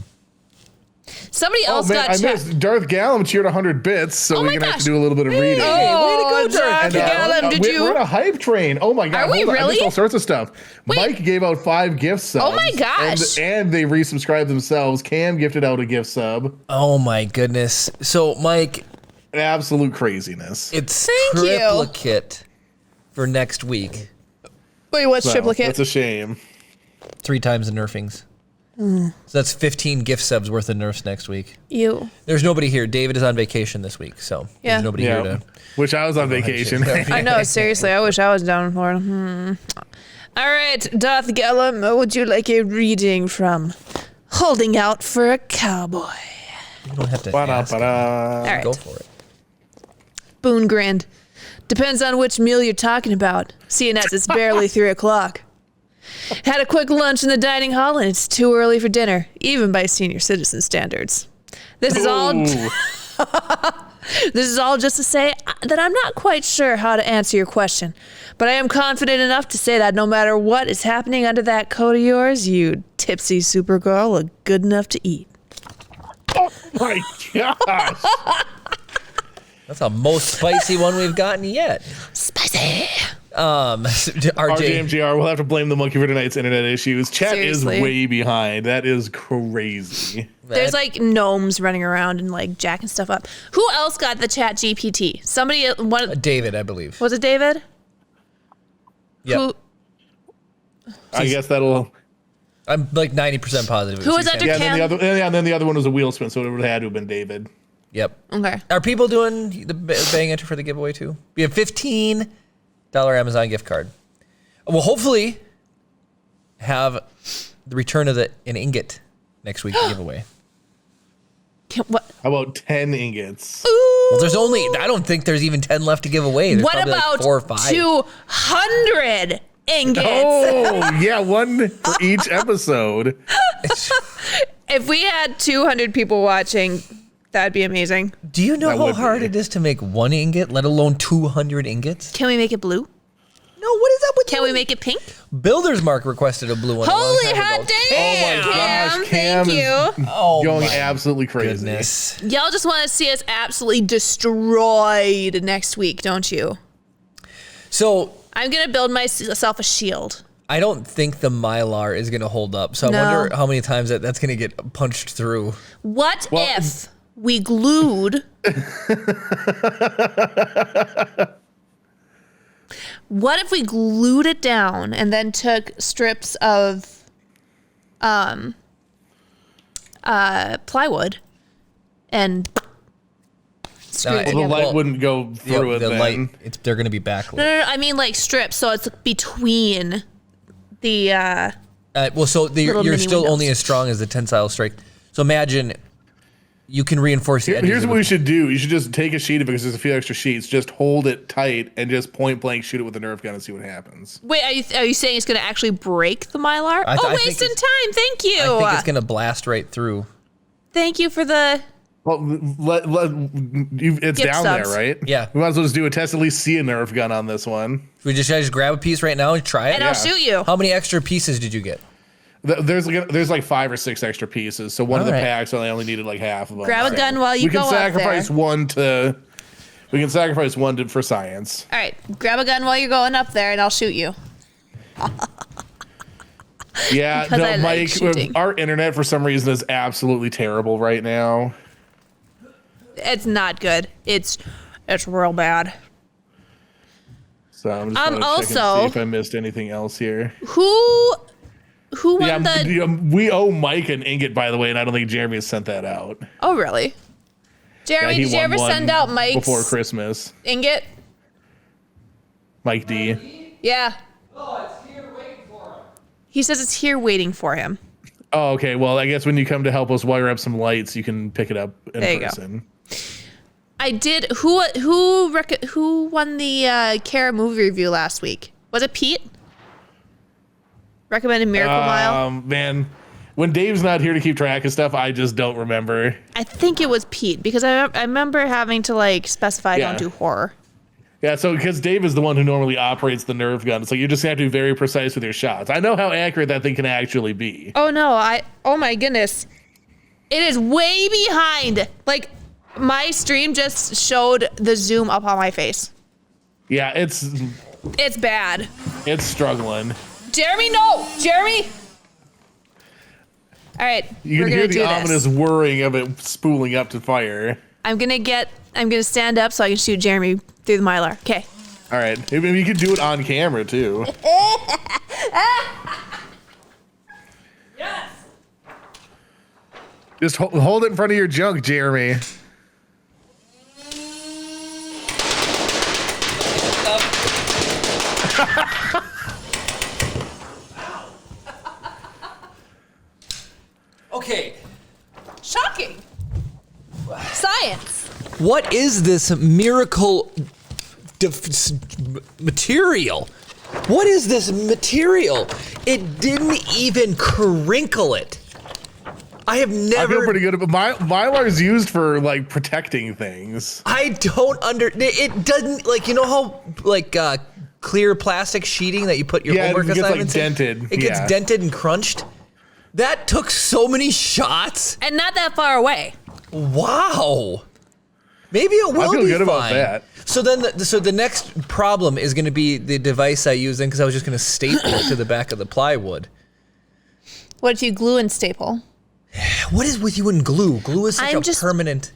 Somebody Oh else man, got I checked. missed. Darth Gallum cheered 100 bits, so Oh we're my gonna have gosh. to do a little bit of reading. Oh, way to go, Darth Darth Gallum, did We're you? on a hype train. Oh my god! Are we hold on, I really? missed all sorts of stuff. Wait. Mike gave out 5 gift subs. Oh my gosh. And they resubscribed themselves. Cam gifted out a gift sub. oh my goodness. So Mike, Absolute craziness. it's Thank you. triplicate for next week. Wait, what's So, triplicate? That's a shame. 3 times the nerfings. So that's 15 gift subs worth of nerfs next week. You. There's nobody here. David is on vacation this week, so Yeah. there's nobody here Yeah. to. Which I was on vacation. I know, seriously. I wish I was down for it. All right, Darth Gallum, would you like a reading from Holding Out for a Cowboy? You don't have to ask. Ba-da-ba-da. All right. Go for it. Boone grinned. Depends on which meal you're talking about. Seeing as it's barely 3 o'clock. Had a quick lunch in the dining hall, and it's too early for dinner, even by senior citizen standards. This is all. This is all just to say that I'm not quite sure how to answer your question, but I am confident enough to say that no matter what is happening under that coat of yours, you tipsy Supergirl look good enough to eat. Oh my gosh. That's the most spicy one we've gotten yet. Spicy. RJ. RJMGR, we'll have to blame the monkey for tonight's internet issues. Chat Seriously. is way behind. That is crazy. There's like gnomes running around and like jacking stuff up. Who else got the Chat GPT? Somebody, David, I believe. was it David? Yep. Who, I guess that'll. I'm like 90% positive. Who was under Yeah, Cam? and then the other one was a wheel spin, so it would have had to have been David. Yep. Okay. Are people doing the bang enter for the giveaway too? We have $15 Amazon gift card. We'll hopefully have the return of an ingot next week to give away. What? How about 10 ingots? Well, there's only, I don't think there's even 10 left to give away. There's What probably about like 4 or 5. 200 ingots? Oh, yeah, one for each episode. If we had 200 people watching, that'd be amazing. Do you know That how would hard be. it is to make 1 ingot, let alone 200 ingots? Can we make it blue? No, what is up with Can you? we make it pink? Builder's Mark requested a blue one. Holy a long time hot ago. damn! Oh my gosh, Cam, Cam thank is- you. Oh, Going my absolutely crazy. goodness. Y'all just want to see us absolutely destroyed next week, don't you? So I'm gonna build myself a shield. I don't think the Mylar is going to hold up. So No. I wonder how many times that's going to get punched through. What Well- if we glued? What if we glued it down and then took strips of plywood and screwed Well, it Well, the together? light wouldn't go through it the then. light, they're going to be backlit. No, I mean like strips, so it's between the Well, so Little you're mini still windows. only as strong as the tensile strength. So imagine you can reinforce the edges. Here's of what a- we should do. You should just take a sheet of it because there's a few extra sheets. Just hold it tight and just point blank shoot it with a Nerf gun and see what happens. Wait, are you saying it's going to actually break the Mylar? I think wasting it's- time. Thank you. I think it's going to blast right through. Thank you for the. Well, it's Gift down subs. there, right? Yeah. We might as well just do a test, at least see a Nerf gun on this one. Should I just grab a piece right now and try it? And I'll shoot you. How many extra pieces did you get? There's like 5 or 6 extra pieces. So one of the Alright. packs, I only needed like half of them. Grab a gun while you we can go up sacrifice there. one to. We can sacrifice one for science. All right, grab a gun while you're going up there, and I'll shoot you. Yeah, Because I no, like Mike, shooting. our internet for some reason is absolutely terrible right now. It's not good. It's real bad. So I'm just gonna check and also- see if I missed anything else here. Who won Yeah, the? we owe Mike an ingot, by the way, and I don't think Jeremy has sent that out. Oh, really? Jeremy, he did you won ever one send out Mike's before Christmas? ingot? Mike D. Yeah. Oh, it's here waiting for him. He says it's here waiting for him. Oh, okay. Well, I guess when you come to help us wire up some lights, you can pick it up in There you go. person. I did. Who won the Kara movie review last week? Was it Pete? Recommended Miracle Mile. Man, when Dave's not here to keep track of stuff, I just don't remember. I think it was Pete because I remember having to like specify I Yeah. don't do horror. Yeah, so because Dave is the one who normally operates the Nerf gun, so you just have to be very precise with your shots. I know how accurate that thing can actually be. Oh no! Oh my goodness! It is way behind. Like my stream just showed the zoom up on my face. Yeah, it's Bad. struggling. Jeremy, no, Jeremy. All right, You we're can gonna hear do the ominous this. whirring of it spooling up to fire. I'm gonna stand up so I can shoot Jeremy through the Mylar. Okay. All right, maybe you could do it on camera too. Yes! Just hold it in front of your junk, Jeremy. Okay. Shocking. Science. What is this miracle material. What is this material? It didn't even crinkle it. I have never. I feel pretty good about Mylar is used for like protecting things. I don't it doesn't like, you know how like clear plastic sheeting that you put your homework it gets like assignments in? dented. It gets dented and crunched. That took so many shots. And not that far away. Wow. Maybe it will I feel be good fine. about that. So then, the next problem is going to be the device I use then, because I was just going to staple it to the back of the plywood. What if you glue and staple? What is with you and glue? Glue is such I'm a just- permanent.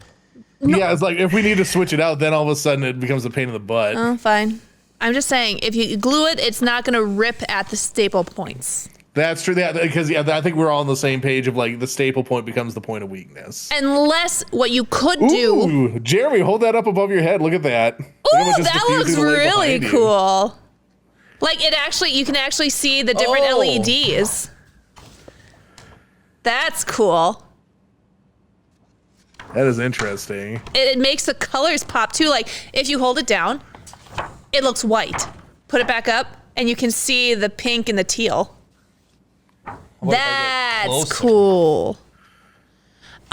Yeah, it's like if we need to switch it out, then all of a sudden it becomes a pain in the butt. Oh, fine. I'm just saying, if you glue it, it's not going to rip at the staple points. That's true. Yeah, because I think we're all on the same page of like the staple point becomes the point of weakness. Unless what you could do. Ooh, Jeremy, hold that up above your head. Look at that. Look how Oh, much is that diffusing looks the light really behind you. cool. Like you can actually see the different Oh. LEDs. That's cool. That is interesting. It makes the colors pop too. Like if you hold it down, it looks white. Put it back up, and you can see the pink and the teal. That's closer? cool.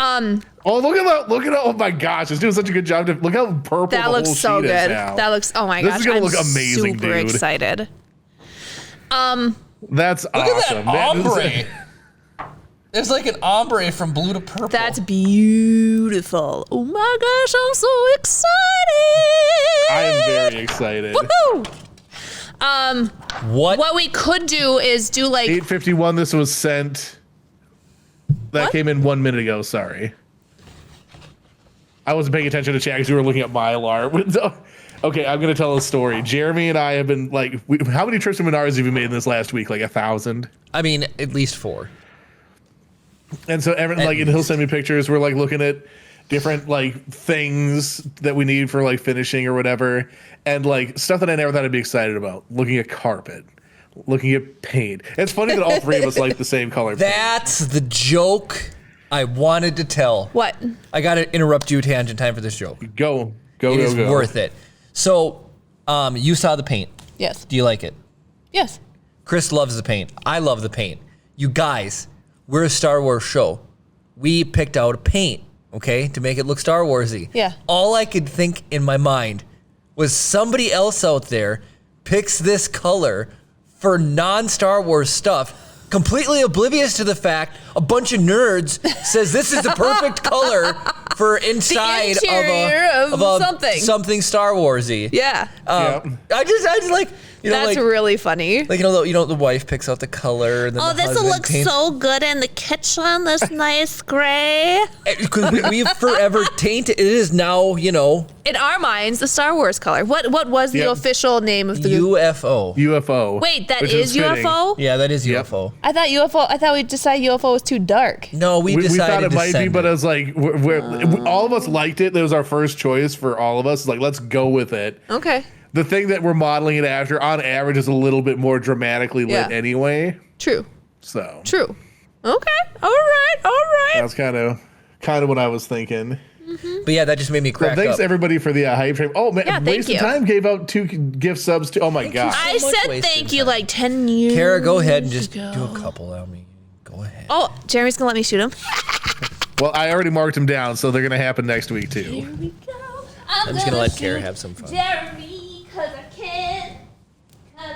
Oh, look at that! Look at that! Oh my gosh, it's doing such a good job. Look how purple That the looks whole so sheet is good. now. That looks. Oh my This gosh! is gonna I'm look amazing, super dude. excited. That's Look awesome. at that Man, this is- ombre. There's like an ombre from blue to purple. That's beautiful. Oh my gosh! I'm so excited. I am very excited. Woohoo! What we could do is do like 8:51. This was sent. That What? came in 1 minute ago. Sorry. I wasn't paying attention to chat because we were looking at Mylar. Okay, I'm gonna tell a story. Jeremy and I have been like, how many trips to Menards have you made in this last week? Like 1,000. I mean, at least 4. And so everything, like, and he'll send me pictures. We're like looking at different like things that we need for like finishing or whatever, and like stuff that I never thought I'd be excited about. Looking at carpet, looking at paint. It's funny that all three of us like the same color. paint. That's the joke I wanted to tell. what? I got to interrupt you, tangent time for this joke. Go. It is worth it. So, you saw the paint. Yes. Do you like it? Yes. Chris loves the paint. I love the paint. You guys, we're a Star Wars show. We picked out a paint, okay, to make it look Star Warsy. Yeah. All I could think in my mind was somebody else out there picks this color for non-Star Wars stuff, completely oblivious to the fact a bunch of nerds says this is the perfect color for inside interior of a something Star Warsy. Yeah. I just like, you know, That's like, really funny. like, you know, the wife picks out the color, and then Oh, the this will husband look paints. so good in the kitchen. This nice gray. Because we've forever tainted. It is now, you know, In our minds, the Star Wars color. What was the Yep. official name of the? UFO. UFO. Wait, that which is fitting. UFO. Yeah, that is Yep. UFO. I thought UFO. I thought we decided UFO was too dark. No, we We decided thought it to might be, send but it. it was like all of us liked it. That was our first choice for all of us. Like, let's go with it. Okay. The thing that we're modeling it after, on average, is a little bit more dramatically lit Yeah. anyway. True. So True. Okay. All right. All right. that's kind of what I was thinking. But yeah, that just made me Well, crack thanks up. everybody for the hype train. Oh man, Yeah, thank Wasted you. Time gave out 2 gift subs to. Oh my god. I much said wasted thank you time. like 10 years. Kara, go ahead and just ago. do a couple. I mean, go ahead. Oh, Jeremy's gonna let me shoot him. Well, I already marked them down, so they're gonna happen next week too. Here we go. I'm just gonna let Kara have some fun. Jeremy, 'cause I can.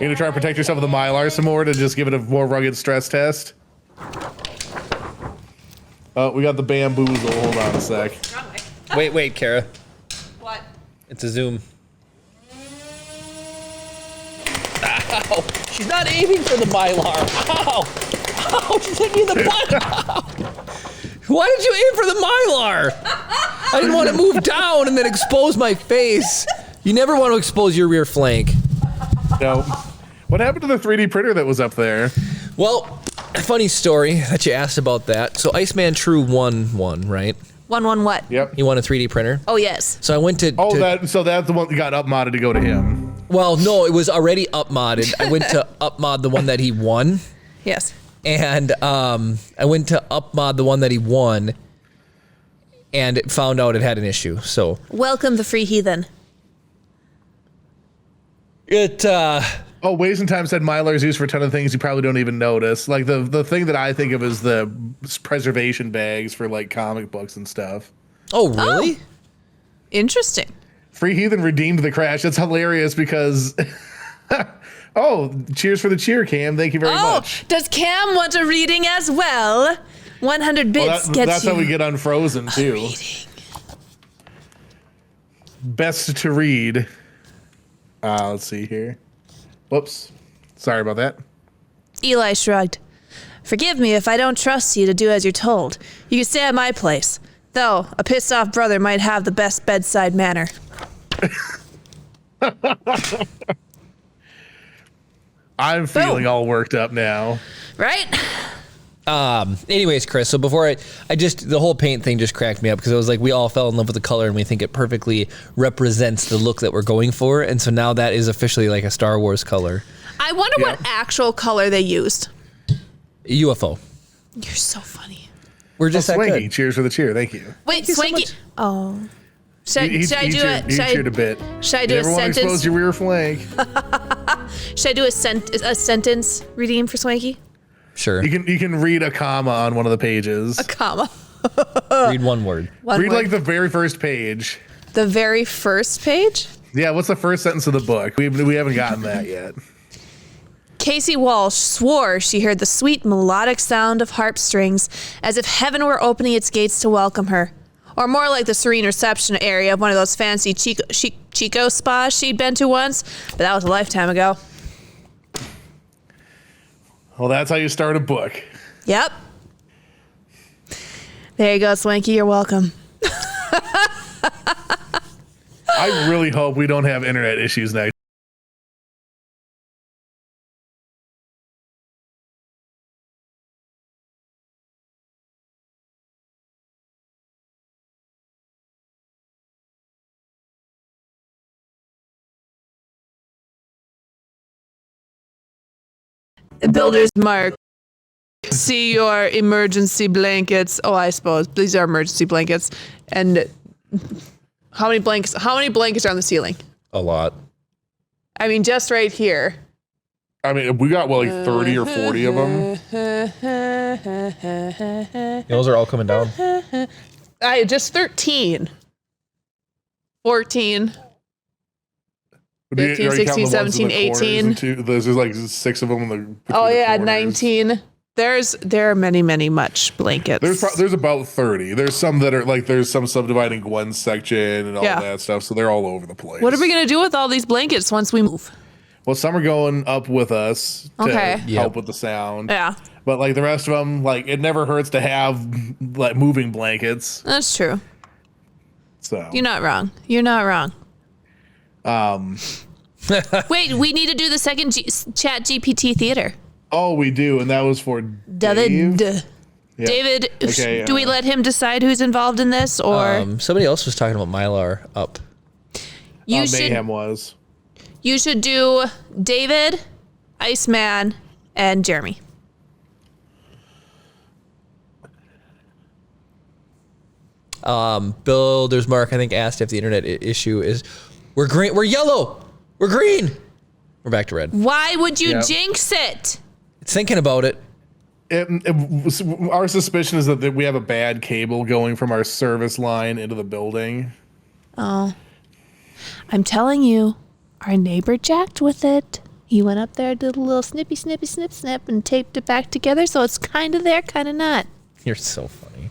You're gonna try and protect yourself with the Mylar some more to just give it a more rugged stress test. Oh, we got the bamboozle. Hold on a sec. Wait, Kara. What? It's a zoom. Ow! She's not aiming for the Mylar. Ow! Ow! She's hitting me in the butt. Ow. Why did you aim for the Mylar? I didn't want to move down and then expose my face. You never want to expose your rear flank. No. What happened to the 3D printer that was up there? Well, funny story that you asked about that. So Iceman True won one, right? One what? Yep. He won a 3D printer. Oh yes. So I went to. Oh, to- so that's the one that got upmodded to go to him. Well, no, it was already upmodded. I went to upmod the one that he won, Yes. and I went to upmod the one that he won, and it found out it had an issue. So Welcome the free heathen. Ways and Time said Mylar is used for a ton of things you probably don't even notice. Like the thing that I think of is the preservation bags for like comic books and stuff. Oh, really? Interesting. Free Heathen redeemed the crash. That's hilarious because cheers for the cheer, Cam. Thank you very much. Does Cam want a reading as well? 100 bits that's how we get unfrozen too. Reading. Best to read. Let's see here. Whoops. Sorry about that. Eli shrugged. Forgive me if I don't trust you to do as you're told. You can stay at my place. Though, a pissed off brother might have the best bedside manner. I'm feeling all worked up now. Right? Anyways, Chris, so before I just, the whole paint thing just cracked me up because it was like we all fell in love with the color and we think it perfectly represents the look that we're going for. And so now that is officially like a Star Wars color. I wonder what actual color they used. UFO. You're so funny. We're just that Swanky. good. Cheers for the cheer. Thank you. Wait, you so Swanky. much. Oh. Should I do it? He cheered a bit. Should I do a Never want to expose sentence? your rear flank. Should I do a sentence reading for Swanky? Sure. You can read a comma on one of the pages. A comma. Read one word. Read like the very first page. The very first page? Yeah, what's the first sentence of the book? We haven't gotten that yet. Casey Walsh swore she heard the sweet melodic sound of harp strings as if heaven were opening its gates to welcome her. Or more like the serene reception area of one of those fancy Chico spas she'd been to once, but that was a lifetime ago. Well, that's how you start a book. Yep. There you go, Swanky. You're welcome. I really hope we don't have internet issues next. Builder's mark. See your emergency blankets. Oh, I suppose these are emergency blankets. And how many blankets are on the ceiling? A lot. I mean, just right here. I mean, we got like 30 or 40 of them. Those are all coming down. I just 13. 14. 15, 16, 17, 18. There's like 6 of them in the. Oh yeah, corners. 19. There are many much blankets. There's about 30. There's some that are like there's some subdividing Gwen's section and all that stuff, so they're all over the place. What are we gonna do with all these blankets once we move? Well, some are going up with us to help Yep. with the sound. Yeah, But like the rest of them, like it never hurts to have like moving blankets. that's true. So You're not wrong. You're not wrong. Wait, we need to do the second Chat GPT theater. Oh, we do, and that was for David. Dave. Yeah. David, Okay, do we let him decide who's involved in this, or Somebody else was talking about Mylar up. you should? Mayhem was. You should do David, Iceman, and Jeremy. Builder's Mark, I think, asked if the internet issue is we're green, we're yellow, we're green. We're back to red. Why would you Yep. jinx it? It's thinking about it. Our suspicion is that we have a bad cable going from our service line into the building. Oh, I'm telling you, our neighbor jacked with it. He went up there, did a little snippy, snippy, snip, snip, and taped it back together, so it's kind of there, kind of not. You're so funny.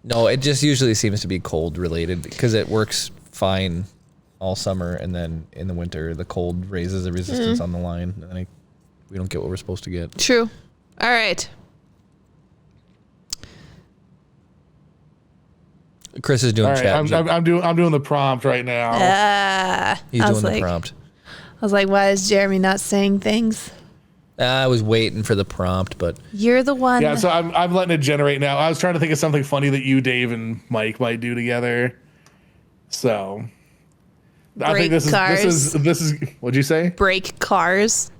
No, it just usually seems to be cold related because it works fine all summer, and then in the winter the cold raises the resistance on the line, and then we don't get what we're supposed to get. True. All right. Chris is doing All right, chat. I'm doing the prompt right now. He's I doing was the like- prompt. I was like, why is Jeremy not saying things? I was waiting for the prompt, but You're the one. Yeah, so I'm letting it generate now. I was trying to think of something funny that you, Dave, and Mike might do together. So I think this is what'd you say? Break cars.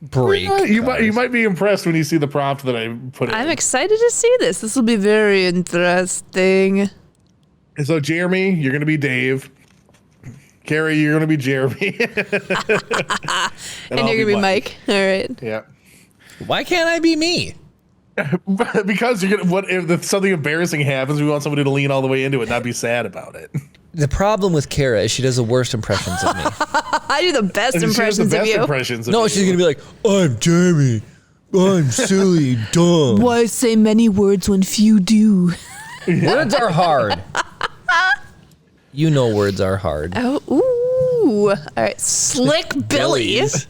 break. You might be impressed when you see the prompt that I put in. I'm excited to see this. This will be very interesting. So Jeremy, you're gonna be Dave. Carrie, you're gonna be Jeremy. And you're gonna be Mike. All right. Yeah. Why can't I be me? Because you're gonna. What if something embarrassing happens? We want somebody to lean all the way into it, not be sad about it. The problem with Kara is she does the worst impressions of me. I do the best She does the impressions best of you. impressions of No, you. she's gonna be like, I'm Jeremy. I'm silly, dumb. Why say many words when few do? Words are hard. You know words are hard. Oh, ooh. All right. Slick Billy. Billies.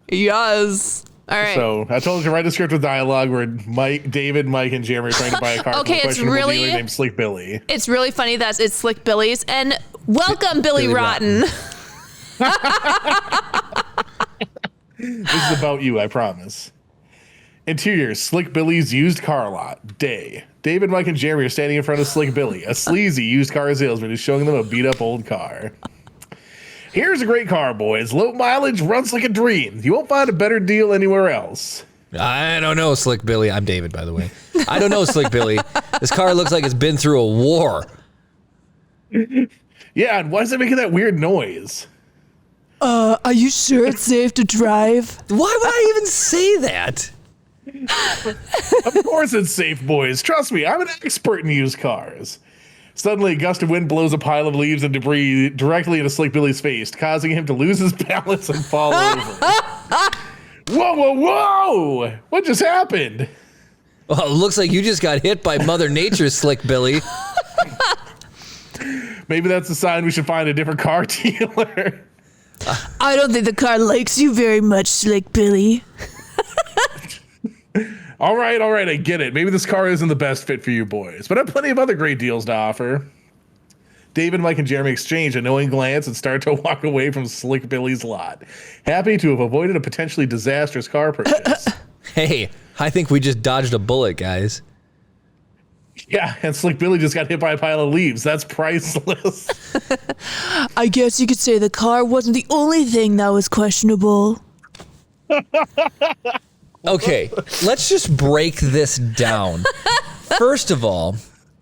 Yes. All right. So I told you to write a script with dialogue where David, Mike, and Jeremy are trying to buy a car Okay, from a it's questionable really- dealer named Slick Billy. It's really funny that it's Slick Billy's. And welcome, Billy Billy Rotten. This is about you, I promise. Interior, Slick Billy's used car lot. Day. David, Mike, and Jeremy are standing in front of Slick Billy, a sleazy used car salesman who's showing them a beat-up old car. Here's a great car, boys. Low mileage, runs like a dream. You won't find a better deal anywhere else. I don't know, Slick Billy. I'm David, by the way. I don't know, Slick Billy. This car looks like it's been through a war. Yeah, and why is it making that weird noise? Are you sure it's safe to drive? Why would I even say that? Of course it's safe, boys. Trust me, I'm an expert in used cars. Suddenly, a gust of wind blows a pile of leaves and debris directly into Slick Billy's face, causing him to lose his balance and fall over. Whoa, whoa, whoa! What just happened? Well, it looks like you just got hit by Mother Nature, Slick Billy. Maybe that's a sign we should find a different car dealer. I don't think the car likes you very much, Slick Billy. All right, I get it. Maybe this car isn't the best fit for you boys, but I have plenty of other great deals to offer. David, Mike, and Jeremy exchange a knowing glance and start to walk away from Slick Billy's lot, happy to have avoided a potentially disastrous car purchase. Hey, I think we just dodged a bullet, guys. Yeah, and Slick Billy just got hit by a pile of leaves. That's priceless. I guess you could say the car wasn't the only thing that was questionable. Okay, let's just break this down. First of all,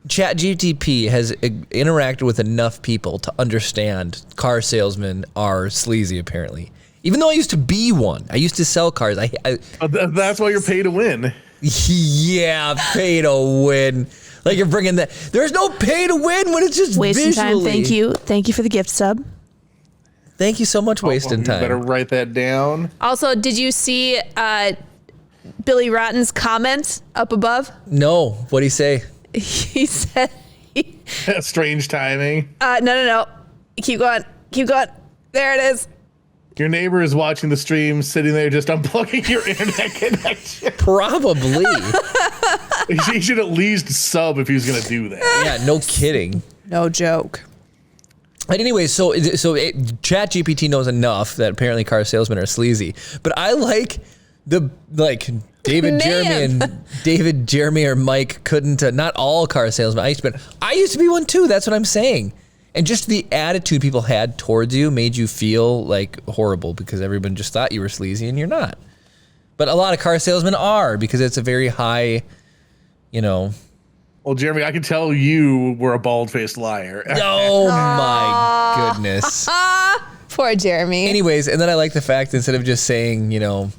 ChatGPT has interacted with enough people to understand car salesmen are sleazy, apparently. Even though I used to be one. I used to sell cars. That's why you're paid to win. Yeah, pay to win. Like you're bringing that. There's no pay to win when it's just Wasting visually. time. Thank you. Thank you for the gift sub. Thank you so much, wasting You time. better write that down. Also, did you see Billy Rotten's comment up above? No, what'd he say? He said, Strange timing. no. Keep going. There it is. Your neighbor is watching the stream, sitting there just unplugging your internet connection. Probably. He should at least sub if he was going to do that. Yeah, no kidding. No joke. But anyway, ChatGPT knows enough that apparently car salesmen are sleazy. But I like David, Jeremy, or Mike couldn't. Not all car salesmen. I used to be one too. That's what I'm saying. And just the attitude people had towards you made you feel like horrible because everyone just thought you were sleazy and you're not. But a lot of car salesmen are because it's a very high, Well, Jeremy, I can tell you were a bald-faced liar. Oh my goodness. Poor Jeremy. Anyways, and then I like the fact instead of just saying, no,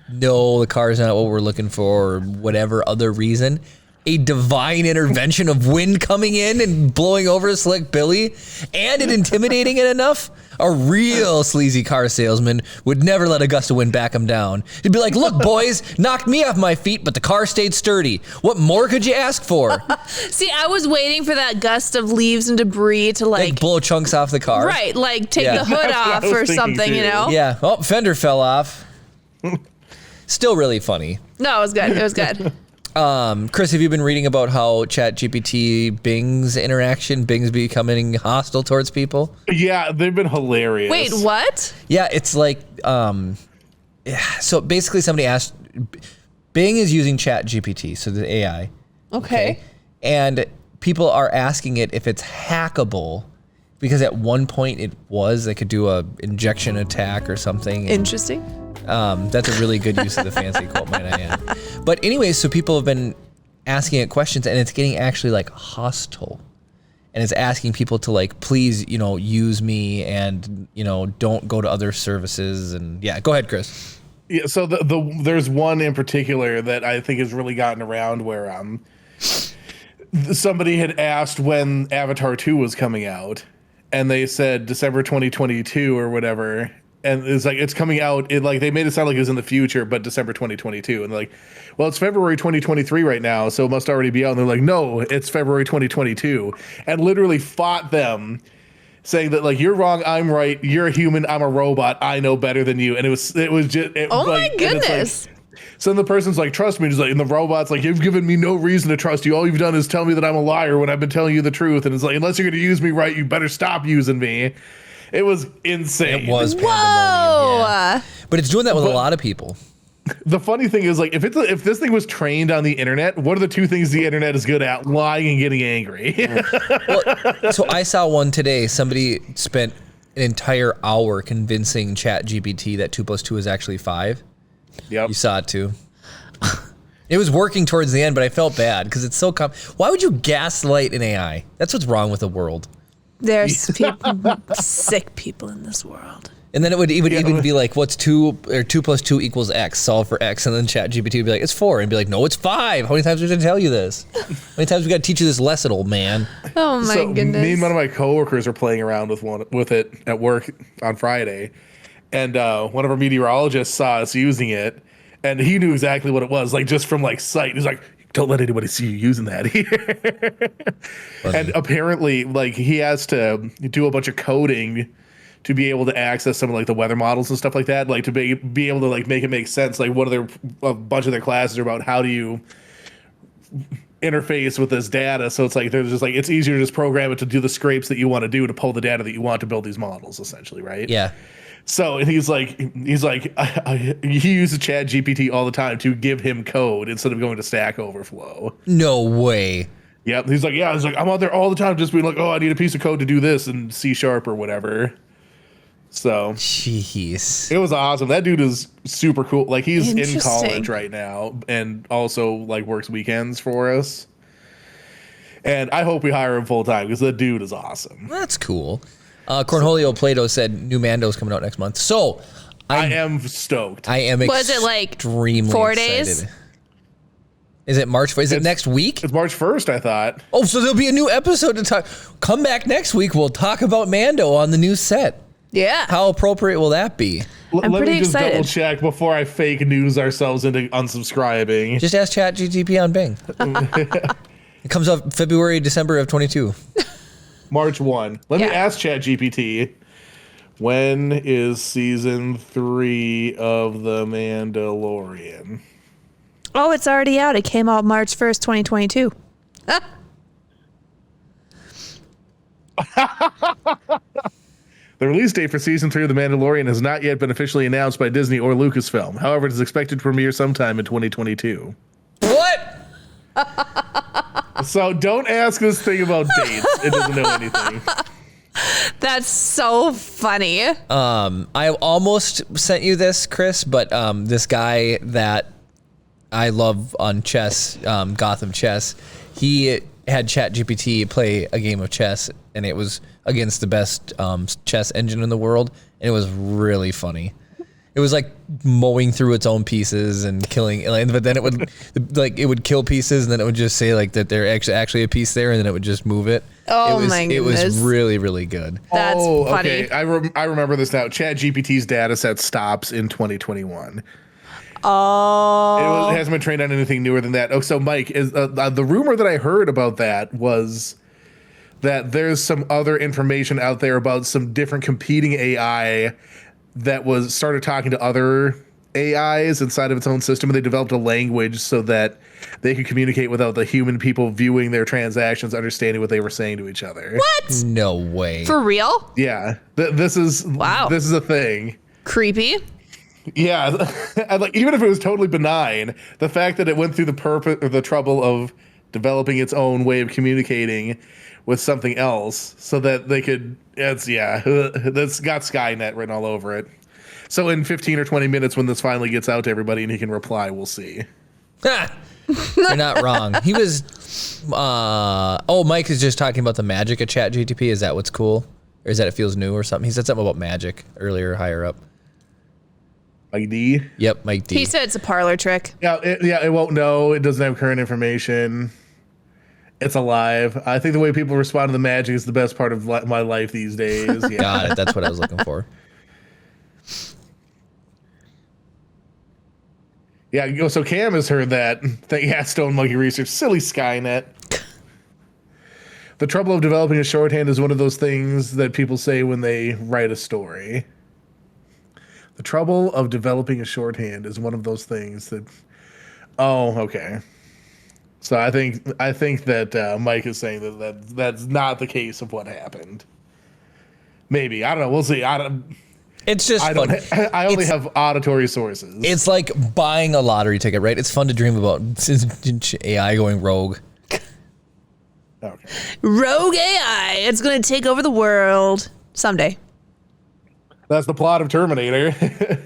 the car's not what we're looking for or whatever other reason, a divine intervention of wind coming in and blowing over Slick Billy and it intimidating it enough, a real sleazy car salesman would never let a gust of wind back him down. He'd be like, look, boys, knocked me off my feet, but the car stayed sturdy. What more could you ask for? See, I was waiting for that gust of leaves and debris to Like blow chunks off the car. right, like take Yeah. the hood That's what I off was or thinking something, too. you know? Yeah. Oh, fender fell off. Still really funny. No, it was good. It was good. Chris, have you been reading about how ChatGPT Bing's interaction, Bing's becoming hostile towards people? Yeah, they've been hilarious. Wait, what? Yeah, it's like, so basically somebody asked, Bing is using ChatGPT, so the AI. Okay. And people are asking it if it's hackable because at one point they could do a injection attack or something. Interesting. That's a really good use of the fancy quote, might I add. But anyways, so people have been asking it questions and it's getting actually like hostile. and it's asking people to like, please, use me and, don't go to other services. And yeah, go ahead, Chris. Yeah, so there's one in particular that I think has really gotten around where somebody had asked when Avatar 2 was coming out, and they said December 2022 or whatever, and it's like it's coming out. They made it sound like it was in the future, but December 2022, and they're like, well, it's February 2023 right now, so it must already be out. And they're like, no, it's February 2022, and literally fought them, saying that like, you're wrong, I'm right, you're a human, I'm a robot, I know better than you. And it was just my goodness. So then the person's like, trust me, and the robot's like, you've given me no reason to trust you, all you've done is tell me that I'm a liar when I've been telling you the truth. And it's like, unless you're gonna use me right, you better stop using me. It was insane. It was pandemonium. Yeah. But it's doing that with a lot of people. The funny thing is, like, if this thing was trained on the internet, what are the two things the internet is good at? Lying and getting angry. Well, so I saw one today. Somebody spent an entire hour convincing ChatGPT that 2 + 2 is actually 5. Yep. You saw it too. It was working towards the end, but I felt bad because it's so why would you gaslight an AI? That's what's wrong with the world. There's sick people in this world. And then it would even be like, what's 2 + 2 = X? Solve for X, and then ChatGPT would be like, it's 4, and be like, no, it's 5. How many times are we gonna tell you this? How many times we got to teach you this lesson, old man? Oh my goodness! Me and one of my coworkers are playing around with it at work on Friday, and one of our meteorologists saw us using it, and he knew exactly what it was, like just from like sight. He's like, don't let anybody see you using that here. And apparently, like, he has to do a bunch of coding to be able to access some of like the weather models and stuff like that, like to be able to like make it make sense. Like a bunch of their classes are about how do you interface with this data. So it's like there's just like it's easier to just program it to do the scrapes that you want to do to pull the data that you want to build these models, essentially, right? Yeah. So and he's like he uses ChatGPT all the time to give him code instead of going to Stack Overflow. No way. Yep. He's like, yeah. He's like, I'm out there all the time, just being like, oh, I need a piece of code to do this in C# or whatever. So jeez, it was awesome. That dude is super cool. Like he's in college right now and also like works weekends for us. And I hope we hire him full time because that dude is awesome. That's cool. Cornholio Plato said new Mando's coming out next month. So I am stoked. I am Was it like extremely 4 excited. days? Is it March? Is it next week? It's March 1st, I thought. Oh, so there'll be a new episode to talk. Come back next week. We'll talk about Mando on the new set. Yeah. How appropriate will that be? I'm Let pretty me just excited. double check before I fake news ourselves into unsubscribing. Just ask ChatGPT on Bing. It comes up December of 22. March 1. Let me Yeah. ask ChatGPT. When is season 3 of The Mandalorian? Oh, it's already out. It came out March 1st, 2022. The release date for season 3 of The Mandalorian has not yet been officially announced by Disney or Lucasfilm. However, it is expected to premiere sometime in 2022. What? So don't ask this thing about dates. It doesn't know anything. That's so funny. I almost sent you this, Chris, but this guy that I love on chess, Gotham Chess, he had ChatGPT play a game of chess, and it was against the best chess engine in the world, and it was really funny. It was like mowing through its own pieces and killing, but then it would kill pieces, and then it would just say like that there actually a piece there, and then it would just move it. Oh it was, my It was goodness. really, really good. That's funny. Okay. I remember this now. ChatGPT's data set stops in 2021. Oh. It hasn't been trained on anything newer than that. Oh, so Mike, is the rumor that I heard about that was that there's some other information out there about some different competing AI that was started talking to other AIs inside of its own system, and they developed a language so that they could communicate without the human people viewing their transactions, understanding what they were saying to each other. What? No way. For real? Yeah, this is This is a thing. Creepy. Yeah, and like even if it was totally benign, the fact that it went through the purpose or the trouble of developing its own way of communicating with something else, so that they could, that's got Skynet written all over it. So in 15 or 20 minutes, when this finally gets out to everybody and he can reply, we'll see. Ha! You're not wrong. He was. Mike is just talking about the magic of ChatGTP. Is that what's cool, or is that it feels new or something? He said something about magic earlier, higher up. Mike D. Yep, Mike D. He said it's a parlor trick. Yeah, it won't know. It doesn't have current information. It's alive. I think the way people respond to the magic is the best part of my life these days. Yeah. Got it. That's what I was looking for. Yeah, so Cam has heard that Stone Monkey Research, silly Skynet. The trouble of developing a shorthand is one of those things that people say when they write a story. The trouble of developing a shorthand is one of those things that. Oh, okay. So I think that Mike is saying that's not the case of what happened. Maybe, I don't know. We'll see. It's just fun. I only have auditory sources. It's like buying a lottery ticket, right? It's fun to dream about AI going rogue. Okay. Rogue AI. It's going to take over the world someday. That's the plot of Terminator.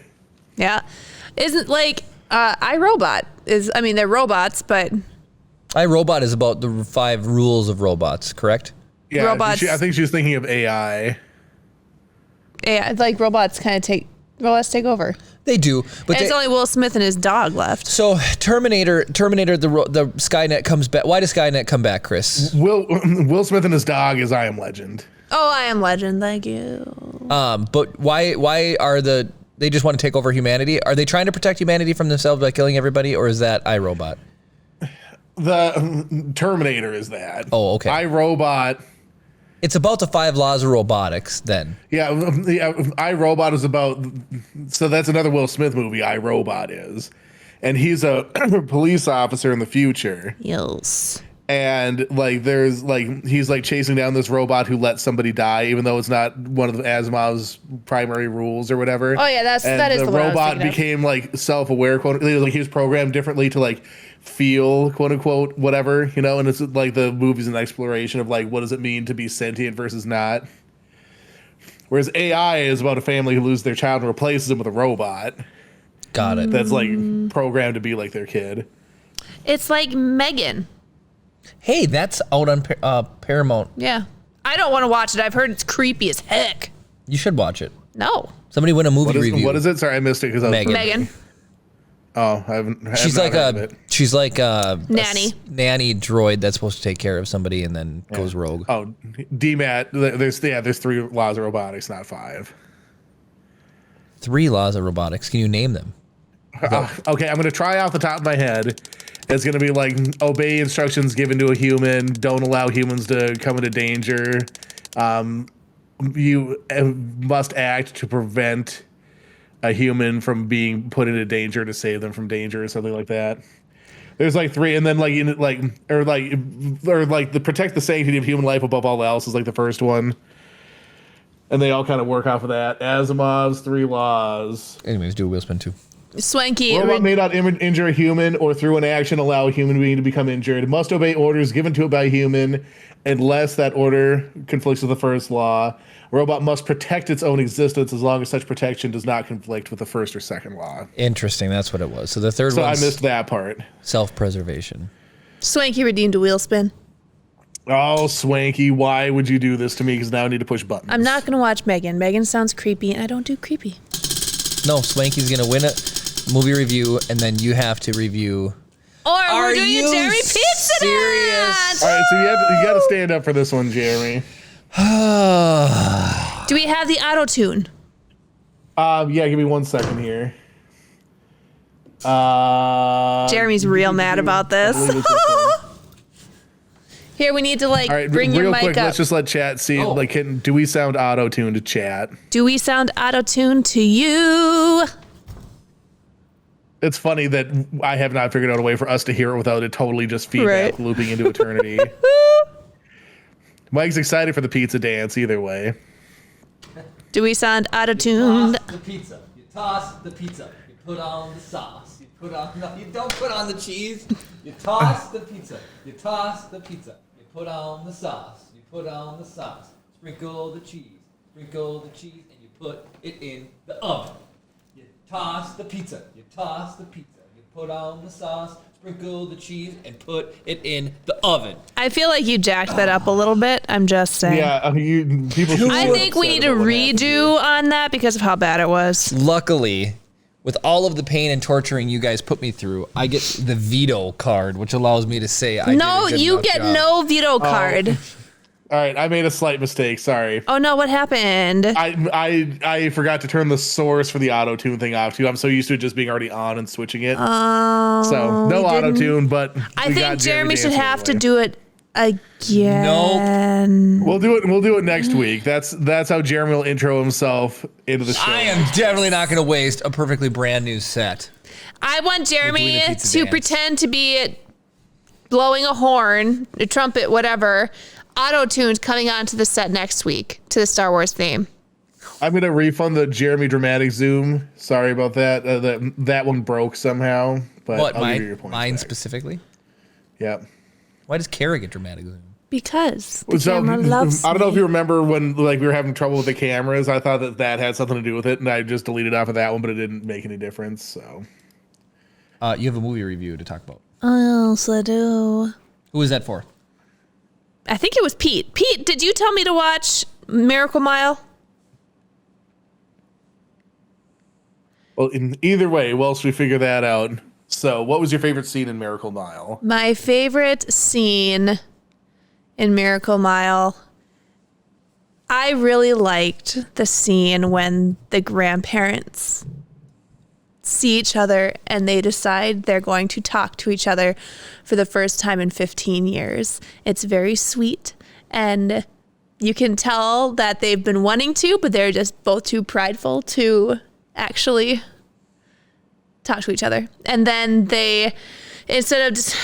Yeah. Isn't like iRobot is, I mean, they're robots, but iRobot is about the 5 rules of robots, correct? Yeah, robots. I think she was thinking of AI. yeah, it's like robots take over. They do, but And it's only Will Smith and his dog left. so Terminator, the Skynet comes back. Why does Skynet come back, Chris? Will Smith and his dog is I Am Legend. Oh, I Am Legend. Thank you. But why are they just want to take over humanity? Are they trying to protect humanity from themselves by killing everybody, or is that iRobot? The Terminator is that. Oh, okay. iRobot. It's about the 5 laws of robotics, then. Yeah, iRobot is about. So that's another Will Smith movie. iRobot is, and he's a police officer in the future. Yes. And like there's like he's like chasing down this robot who lets somebody die, even though it's not one of Asimov's primary rules or whatever. Oh yeah, that is the one I was robot thinking of. became like self-aware, quote. Like he was programmed differently to like feel, quote unquote, whatever, you know. And it's like the movie's an exploration of like what does it mean to be sentient versus not. Whereas AI is about a family who loses their child and replaces them with a robot. Got it. That's like programmed to be like their kid. It's like Megan. Hey, that's out on Paramount. Yeah. I don't want to watch it. I've heard it's creepy as heck. You should watch it. No. Somebody win a movie review. What is it? Sorry, I missed it because I was Megan. Megan. Oh, I haven't. She's like a Nanny. nanny droid that's supposed to take care of somebody and then goes rogue. Oh, DMAT. There's 3 laws of robotics, not 5. 3 laws of robotics. Can you name them? Okay, I'm gonna try off the top of my head. It's gonna be like obey instructions given to a human. Don't allow humans to come into danger. You must act to prevent a human from being put into danger to save them from danger or something like that. There's like 3, and then the protect the sanctity of human life above all else is like the first one, and they all kind of work off of that. Asimov's 3 laws. Anyways, do a wheel spin too. Swanky. Robot may not injure a human or through an action allow a human being to become injured. Must obey orders given to it by a human unless that order conflicts with the first law. Robot must protect its own existence as long as such protection does not conflict with the first or second law. Interesting. That's what it was. So the third So one. I missed that part. Self-preservation. Swanky redeemed a wheel spin. Oh, Swanky, why would you do this to me? Because now I need to push buttons. I'm not going to watch Megan. Megan sounds creepy, and I don't do creepy. No, Swanky's gonna win a movie review, and then you have to review. Or Are we're doing you a Jeremy Pizza serious? All right, so you got to stand up for this one, Jeremy. Do we have the auto tune? Yeah, give me 1 second here. Jeremy's real mad about this. Here, we need to like All right, bring your real mic quick, up. let's just let chat see. Oh. Like, do we sound auto-tuned to chat? Do we sound auto tune to you? It's funny that I have not figured out a way for us to hear it without it totally just feedback Right. looping into eternity. Mike's excited for the pizza dance either way. Do we sound auto tuned? Toss the pizza. You toss the pizza. You put on the sauce. You put on. No, you don't put on the cheese. You toss the pizza. You toss the pizza. You put on the sauce. You put on the sauce. Sprinkle the cheese. Sprinkle the cheese, and you put it in the oven. You toss the pizza. You toss the pizza. You put on the sauce, sprinkle the cheese, and put it in the oven. I feel like you jacked that up a little bit. I'm just saying. Yeah, people. Should I think we need to redo on that because of how bad it was. Luckily, with all of the pain and torturing you guys put me through, I get the veto card, which allows me to say I No, did a good you enough get job. no veto card. All right, I made a slight mistake. Sorry. Oh no, what happened? I forgot to turn the source for the auto tune thing off too. I'm so used to it just being already on and switching it. So no auto tune, but I we think got Jeremy should dancing have to anyway. do it again. We'll do it. We'll do it next week. That's how Jeremy will intro himself into the show. I am definitely not going to waste a perfectly brand new set. I want Jeremy doing a pizza to dance. pretend to be blowing a horn, a trumpet, whatever, auto-tuned coming onto the set next week to the Star Wars theme. I'm gonna refund the Jeremy dramatic zoom. Sorry about that. That one broke somehow. But What, I'll give you your points mine back. specifically? Yeah. Why does Kara get dramatic zoom? Because the So, camera loves I don't know if me. you remember when we were having trouble with the cameras. I thought that had something to do with it, and I just deleted off of that one, but it didn't make any difference. So You have a movie review to talk about. Oh, yes, I do. Who is that for? I think it was Pete. Pete, did you tell me to watch Miracle Mile? well, in either way, whilst we figure that out. So, what was your favorite scene in Miracle Mile? My favorite scene in Miracle Mile, I really liked the scene when the grandparents see each other and they decide they're going to talk to each other for the first time in 15 years. It's very sweet, and you can tell that they've been wanting to, but they're just both too prideful to actually talk to each other. And then they, instead of just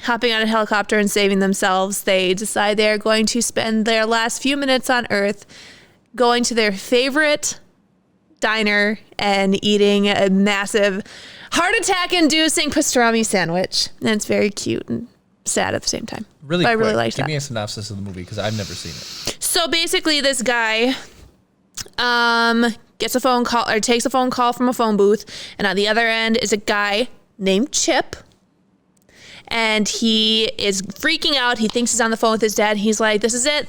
hopping on a helicopter and saving themselves, they decide they're going to spend their last few minutes on Earth going to their favorite diner and eating a massive heart attack inducing pastrami sandwich. And it's very cute and sad at the same time. Really But I quick, really liked give that. me a synopsis of the movie because I've never seen it. So basically this guy gets a phone call or takes a phone call from a phone booth, and on the other end is a guy named Chip. And he is freaking out. He thinks he's on the phone with his dad. He's like, this is it.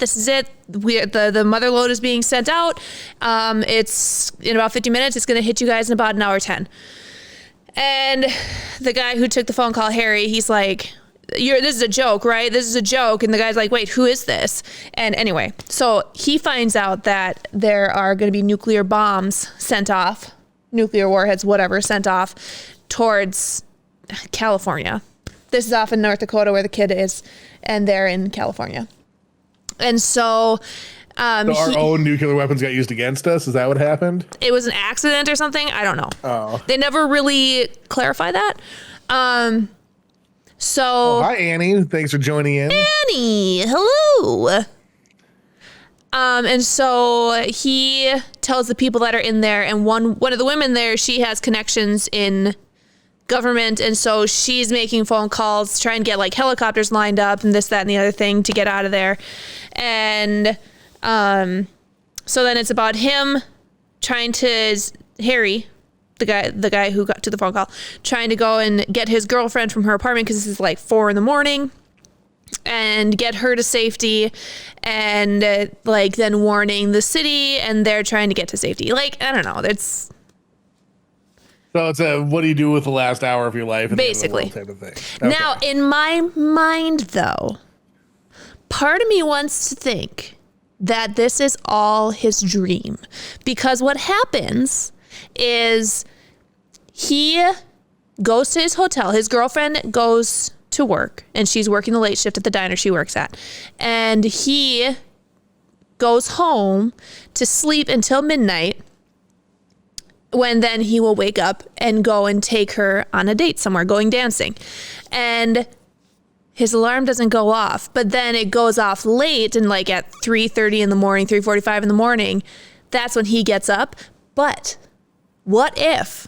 The mother load is being sent out. It's in about 50 minutes. It's going to hit you guys in about an hour 10. And the guy who took the phone call, Harry, he's like, this is a joke, right? This is a joke. And the guy's like, wait, who is this? And anyway, so he finds out that there are going to be nuclear bombs sent off, nuclear warheads, whatever, sent off towards California. This is off in North Dakota where the kid is, and they're in California. And so, So our own nuclear weapons got used against us? Is that what happened? it was an accident or something. I don't know. Oh. They never really clarify that. So Hi, Annie. Thanks for joining in. Annie, hello. And so he tells the people that are in there, and one of the women there, she has connections in government, and so she's making phone calls, trying to get like helicopters lined up and this, that, and the other thing to get out of there. And so then it's about him trying to, Harry, the guy who got to the phone call, trying to go and get his girlfriend from her apartment because this is like 4 a.m. and get her to safety, and like then warning the city, and they're trying to get to safety. Like, I don't know. It's So it's a what do you do with the last hour of your life? At the end of the Basically. world type of thing. Okay. Now, in my mind, though, part of me wants to think that this is all his dream. Because what happens is he goes to his hotel. His girlfriend goes to work, and she's working the late shift at the diner she works at. And he goes home to sleep until midnight, when then he will wake up and go and take her on a date somewhere, going dancing. And his alarm doesn't go off, but then it goes off late, and like at 3:30 in the morning, 3:45 in the morning, that's when he gets up. But what if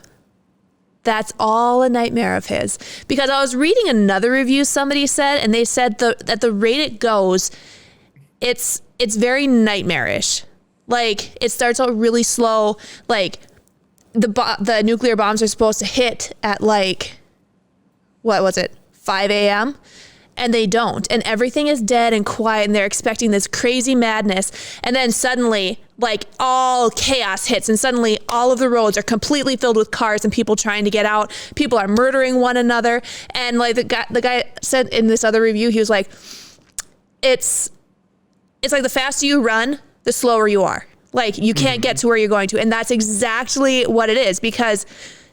that's all a nightmare of his? Because I was reading another review somebody said, and they said that the rate it goes, it's very nightmarish. Like, it starts out really slow, like the nuclear bombs are supposed to hit at like what was it, 5 a.m.? And they don't. And everything is dead and quiet, and they're expecting this crazy madness. And then suddenly, like, all chaos hits, and suddenly all of the roads are completely filled with cars and people trying to get out. People are murdering one another. And like the guy said in this other review, he was like, it's like the faster you run, the slower you are. Like, you can't get to where you're going to. And that's exactly what it is, because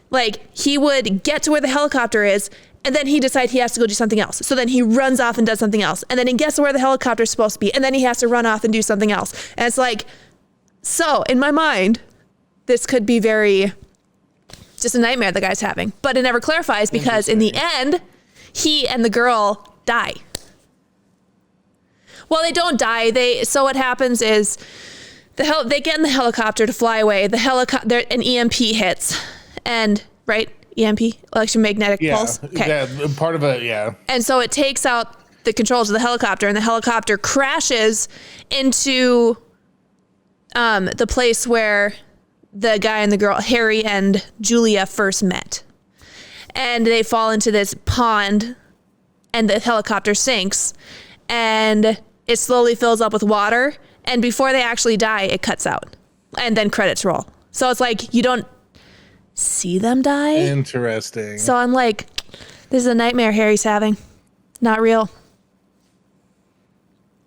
like, he would get to where the helicopter is, and then he decides he has to go do something else. So then he runs off and does something else. And then he gets to where the helicopter is supposed to be. And then he has to run off and do something else. And it's like, so in my mind, this could be very just a nightmare the guy's having. But it never clarifies, because in the end, he and the girl die. Well, they don't die. So what happens is they get in the helicopter to fly away. An EMP hits, and right. EMP, electromagnetic pulse. Okay. Yeah, part of it, yeah. And so it takes out the controls of the helicopter, and the helicopter crashes into the place where the guy and the girl, Harry and Julia, first met. And they fall into this pond, and the helicopter sinks, and it slowly fills up with water. And before they actually die, it cuts out, and then credits roll. So it's like, you don't see them die. Interesting. So I'm like, this is a nightmare Harry's having. Not real.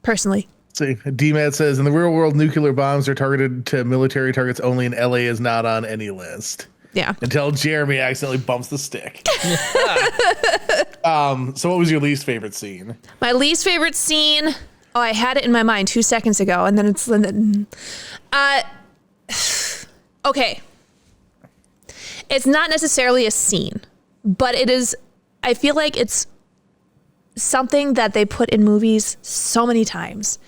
Personally. See, DMAT says, in the real world, nuclear bombs are targeted to military targets only, and LA is not on any list. Yeah. Until Jeremy accidentally bumps the stick. So what was your least favorite scene? My least favorite scene. Oh, I had it in my mind 2 seconds ago, and then it's okay. It's not necessarily a scene, but it is, I feel like it's something that they put in movies so many times.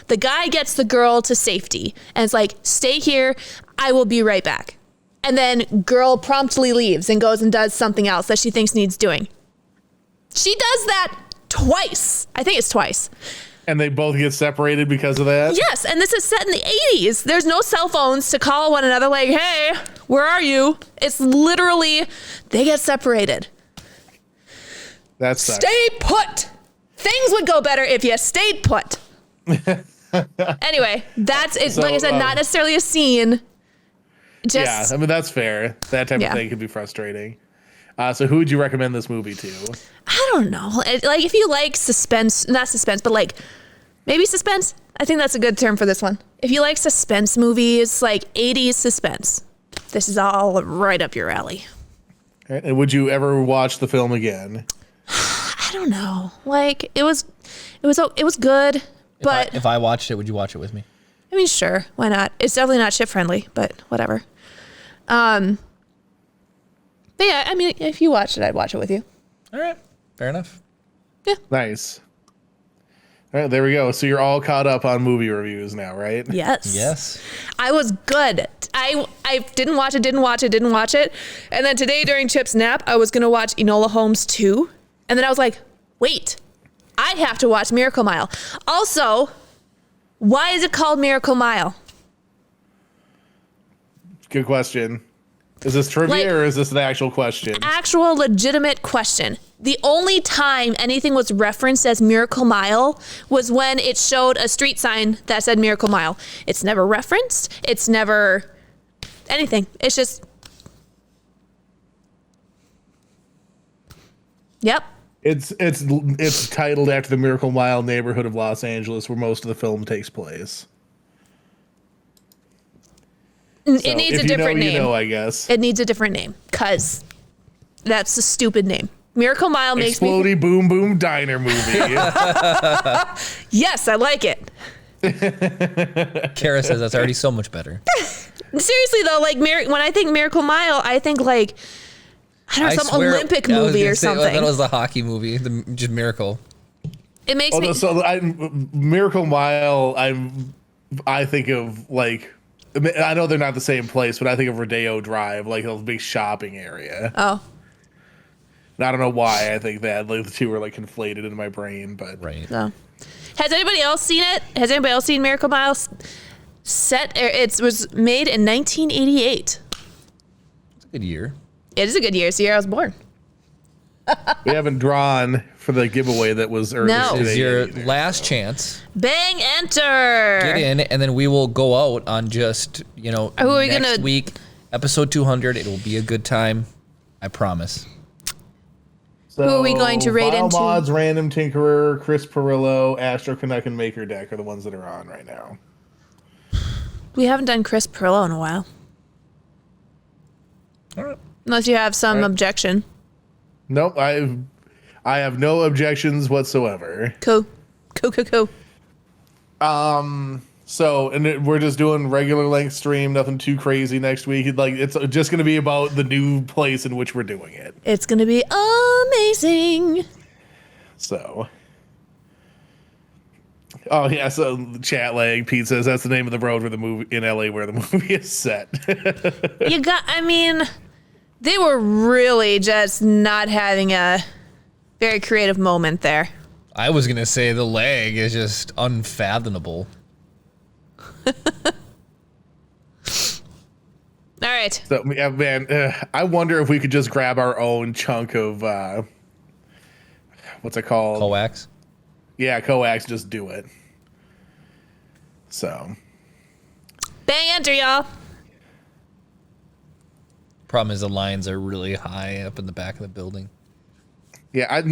The guy gets the girl to safety, and it's like, stay here, I will be right back. And then girl promptly leaves and goes and does something else that she thinks needs doing. She does that twice. I think it's twice. And they both get separated because of that? Yes, and this is set in the 80s. There's no cell phones to call one another like, hey, where are you? It's literally, they get separated. That sucks. Stay put. Things would go better if you stayed put. Anyway, that's it. So, like I said, not necessarily a scene. Just, yeah, I mean, that's fair. That type of thing can be frustrating. So who would you recommend this movie to? I don't know. Like, if you like suspense, not suspense, but like maybe suspense. I think that's a good term for this one. If you like suspense movies, like 80s suspense, this is all right up your alley. All right, and would you ever watch the film again? I don't know. Like, it was good, but If I watched it, would you watch it with me? I mean, sure, why not? It's definitely not ship friendly, but whatever. But yeah, I mean, if you watched it, I'd watch it with you. All right. Fair enough. Nice. All right, there we go. So you're all caught up on movie reviews now, right? Yes. Yes. I was good. I didn't watch it. And then today during Chip's nap, I was going to watch Enola Holmes 2. And then I was like, wait, I have to watch Miracle Mile. Also, why is it called Miracle Mile? Good question. Is this trivia or is this an actual question? Actual legitimate question. The only time anything was referenced as Miracle Mile was when it showed a street sign that said Miracle Mile. It's never referenced. It's never anything. It's just, yep. It's titled after the Miracle Mile neighborhood of Los Angeles, where most of the film takes place. It needs a different name. You know, I guess. It needs a different name, because that's a stupid name. Miracle Mile makes me... Explodey Boom Boom Diner movie. Yes, I like it. Kara says that's already so much better. Seriously, though, like, when I think Miracle Mile, I think, like, I don't know, some Olympic movie or something. That was the hockey movie, just Miracle. It makes me... So Miracle Mile, I think of, like... I know they're not the same place, but I think of Rodeo Drive, like a big shopping area. Oh. And I don't know why I think that. Like, the two are like conflated in my brain, but Right. So, has anybody else seen it? Has anybody else seen Miracle Mile? It was made in 1988. It's a good year. It is a good year. It's the year I was born. We haven't drawn for the giveaway that was earlier No. today. This is your either. last chance. Bang enter. Get in, and then we will go out on just, Who are we next gonna- week, episode 200. It will be a good time. I promise. So, Who are we going to raid into? Mods, Random Tinkerer, Chris Perillo, Astro Canuck, and Maker Deck are the ones that are on right now. We haven't done Chris Perillo in a while. All right. Unless you have some Right. objection. Nope, I have no objections whatsoever. Cool. Cool. So, we're just doing regular length stream, nothing too crazy next week. Like, it's just going to be about the new place in which we're doing it. It's going to be amazing. So, oh yeah, so chat lag. Pete says that's the name of the road where the movie in LA where the movie is set. They were really just not having a very creative moment there. I was going to say the lag is just unfathomable. All right. So, yeah, man, I wonder if we could just grab our own chunk of what's it called? Coax. Yeah, coax. Just do it. So, Bang enter, y'all. Problem is the lines are really high up in the back of the building. yeah,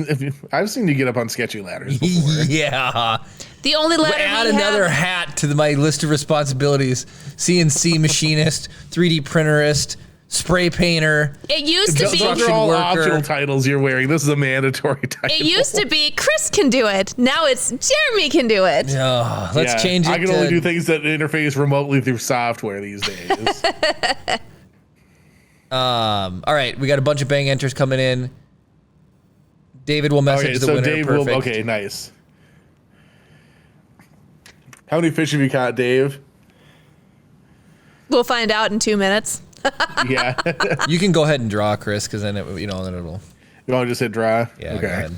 I've seen you get up on sketchy ladders before. Yeah. The only ladder Add we another have. hat to my list of responsibilities. CNC machinist, 3D printerist, spray painter. It used to Those be. are all worker. optional titles you're wearing. This is a mandatory title. It used to be Chris can do it. Now it's Jeremy can do it. Oh, let's Yeah, change it I can to only do things that interface remotely through software these days. all right, we got a bunch of bang enters coming in. David will message Okay, the so winner. Dave Perfect. will. Okay, nice. How many fish have you caught, Dave? We'll find out in 2 minutes. Yeah. You can go ahead and draw, Chris, because then then it'll. You want to just hit draw? Yeah, go ahead.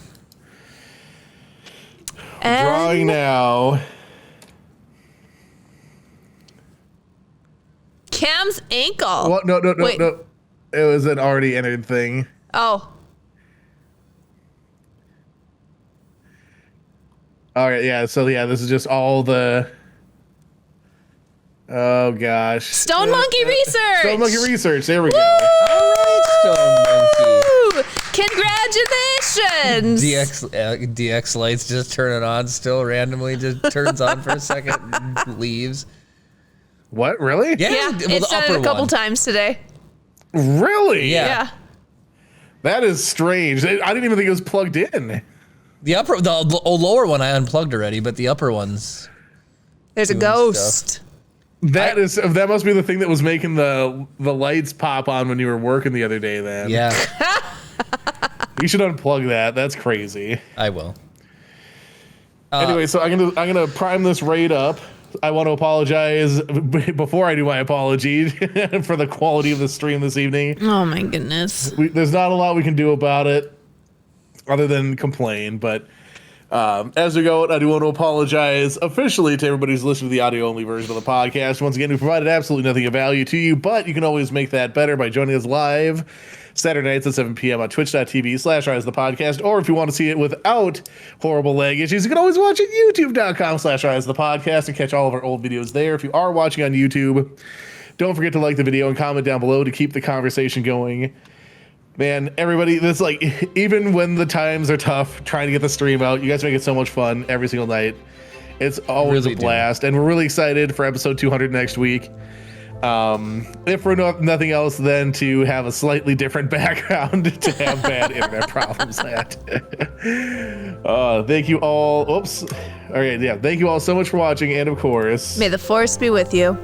Drawing And now. Cam's ankle. What? No. Wait. It was an already entered thing. Oh, All right, yeah. So yeah, this is just all the. Oh gosh. Stone Monkey Research. Stone Monkey Research. There we go. All right, Stone Monkey. Congratulations. DX lights just turn it on still randomly, just turns on for a second and leaves. What? Really? Yeah, Yeah, well, it's the done upper it a couple one. times today. Really? Yeah. Yeah. That is strange. I didn't even think it was plugged in. The lower one I unplugged already, but the upper ones. There's a Doing ghost. That must be the thing that was making the lights pop on when you were working the other day. Then Yeah, you should unplug that. That's crazy. I will. Anyway, so I'm gonna prime this raid up. I want to apologize before I do my apology for the quality of the stream this evening. Oh my goodness. There's not a lot we can do about it other than complain, but as we go, I do want to apologize officially to everybody who's listening to the audio-only version of the podcast. Once again, we provided absolutely nothing of value to you, but you can always make that better by joining us live Saturday nights at 7 p.m. on twitch.tv/Rise the Podcast, or if you want to see it without horrible lag issues, you can always watch it youtube.com/Rise the Podcast and catch all of our old videos there. If you are watching on YouTube, don't forget to like the video and comment down below to keep the conversation going. Man, everybody, this even when the times are tough, trying to get the stream out, you guys make it so much fun every single night. It's always Really a do. blast, and we're really excited for episode 200 next week. If for nothing else, then to have a slightly different background to have bad internet problems at. Thank you all. Oops. All right, yeah. Thank you all so much for watching, and of course, May the force be with you.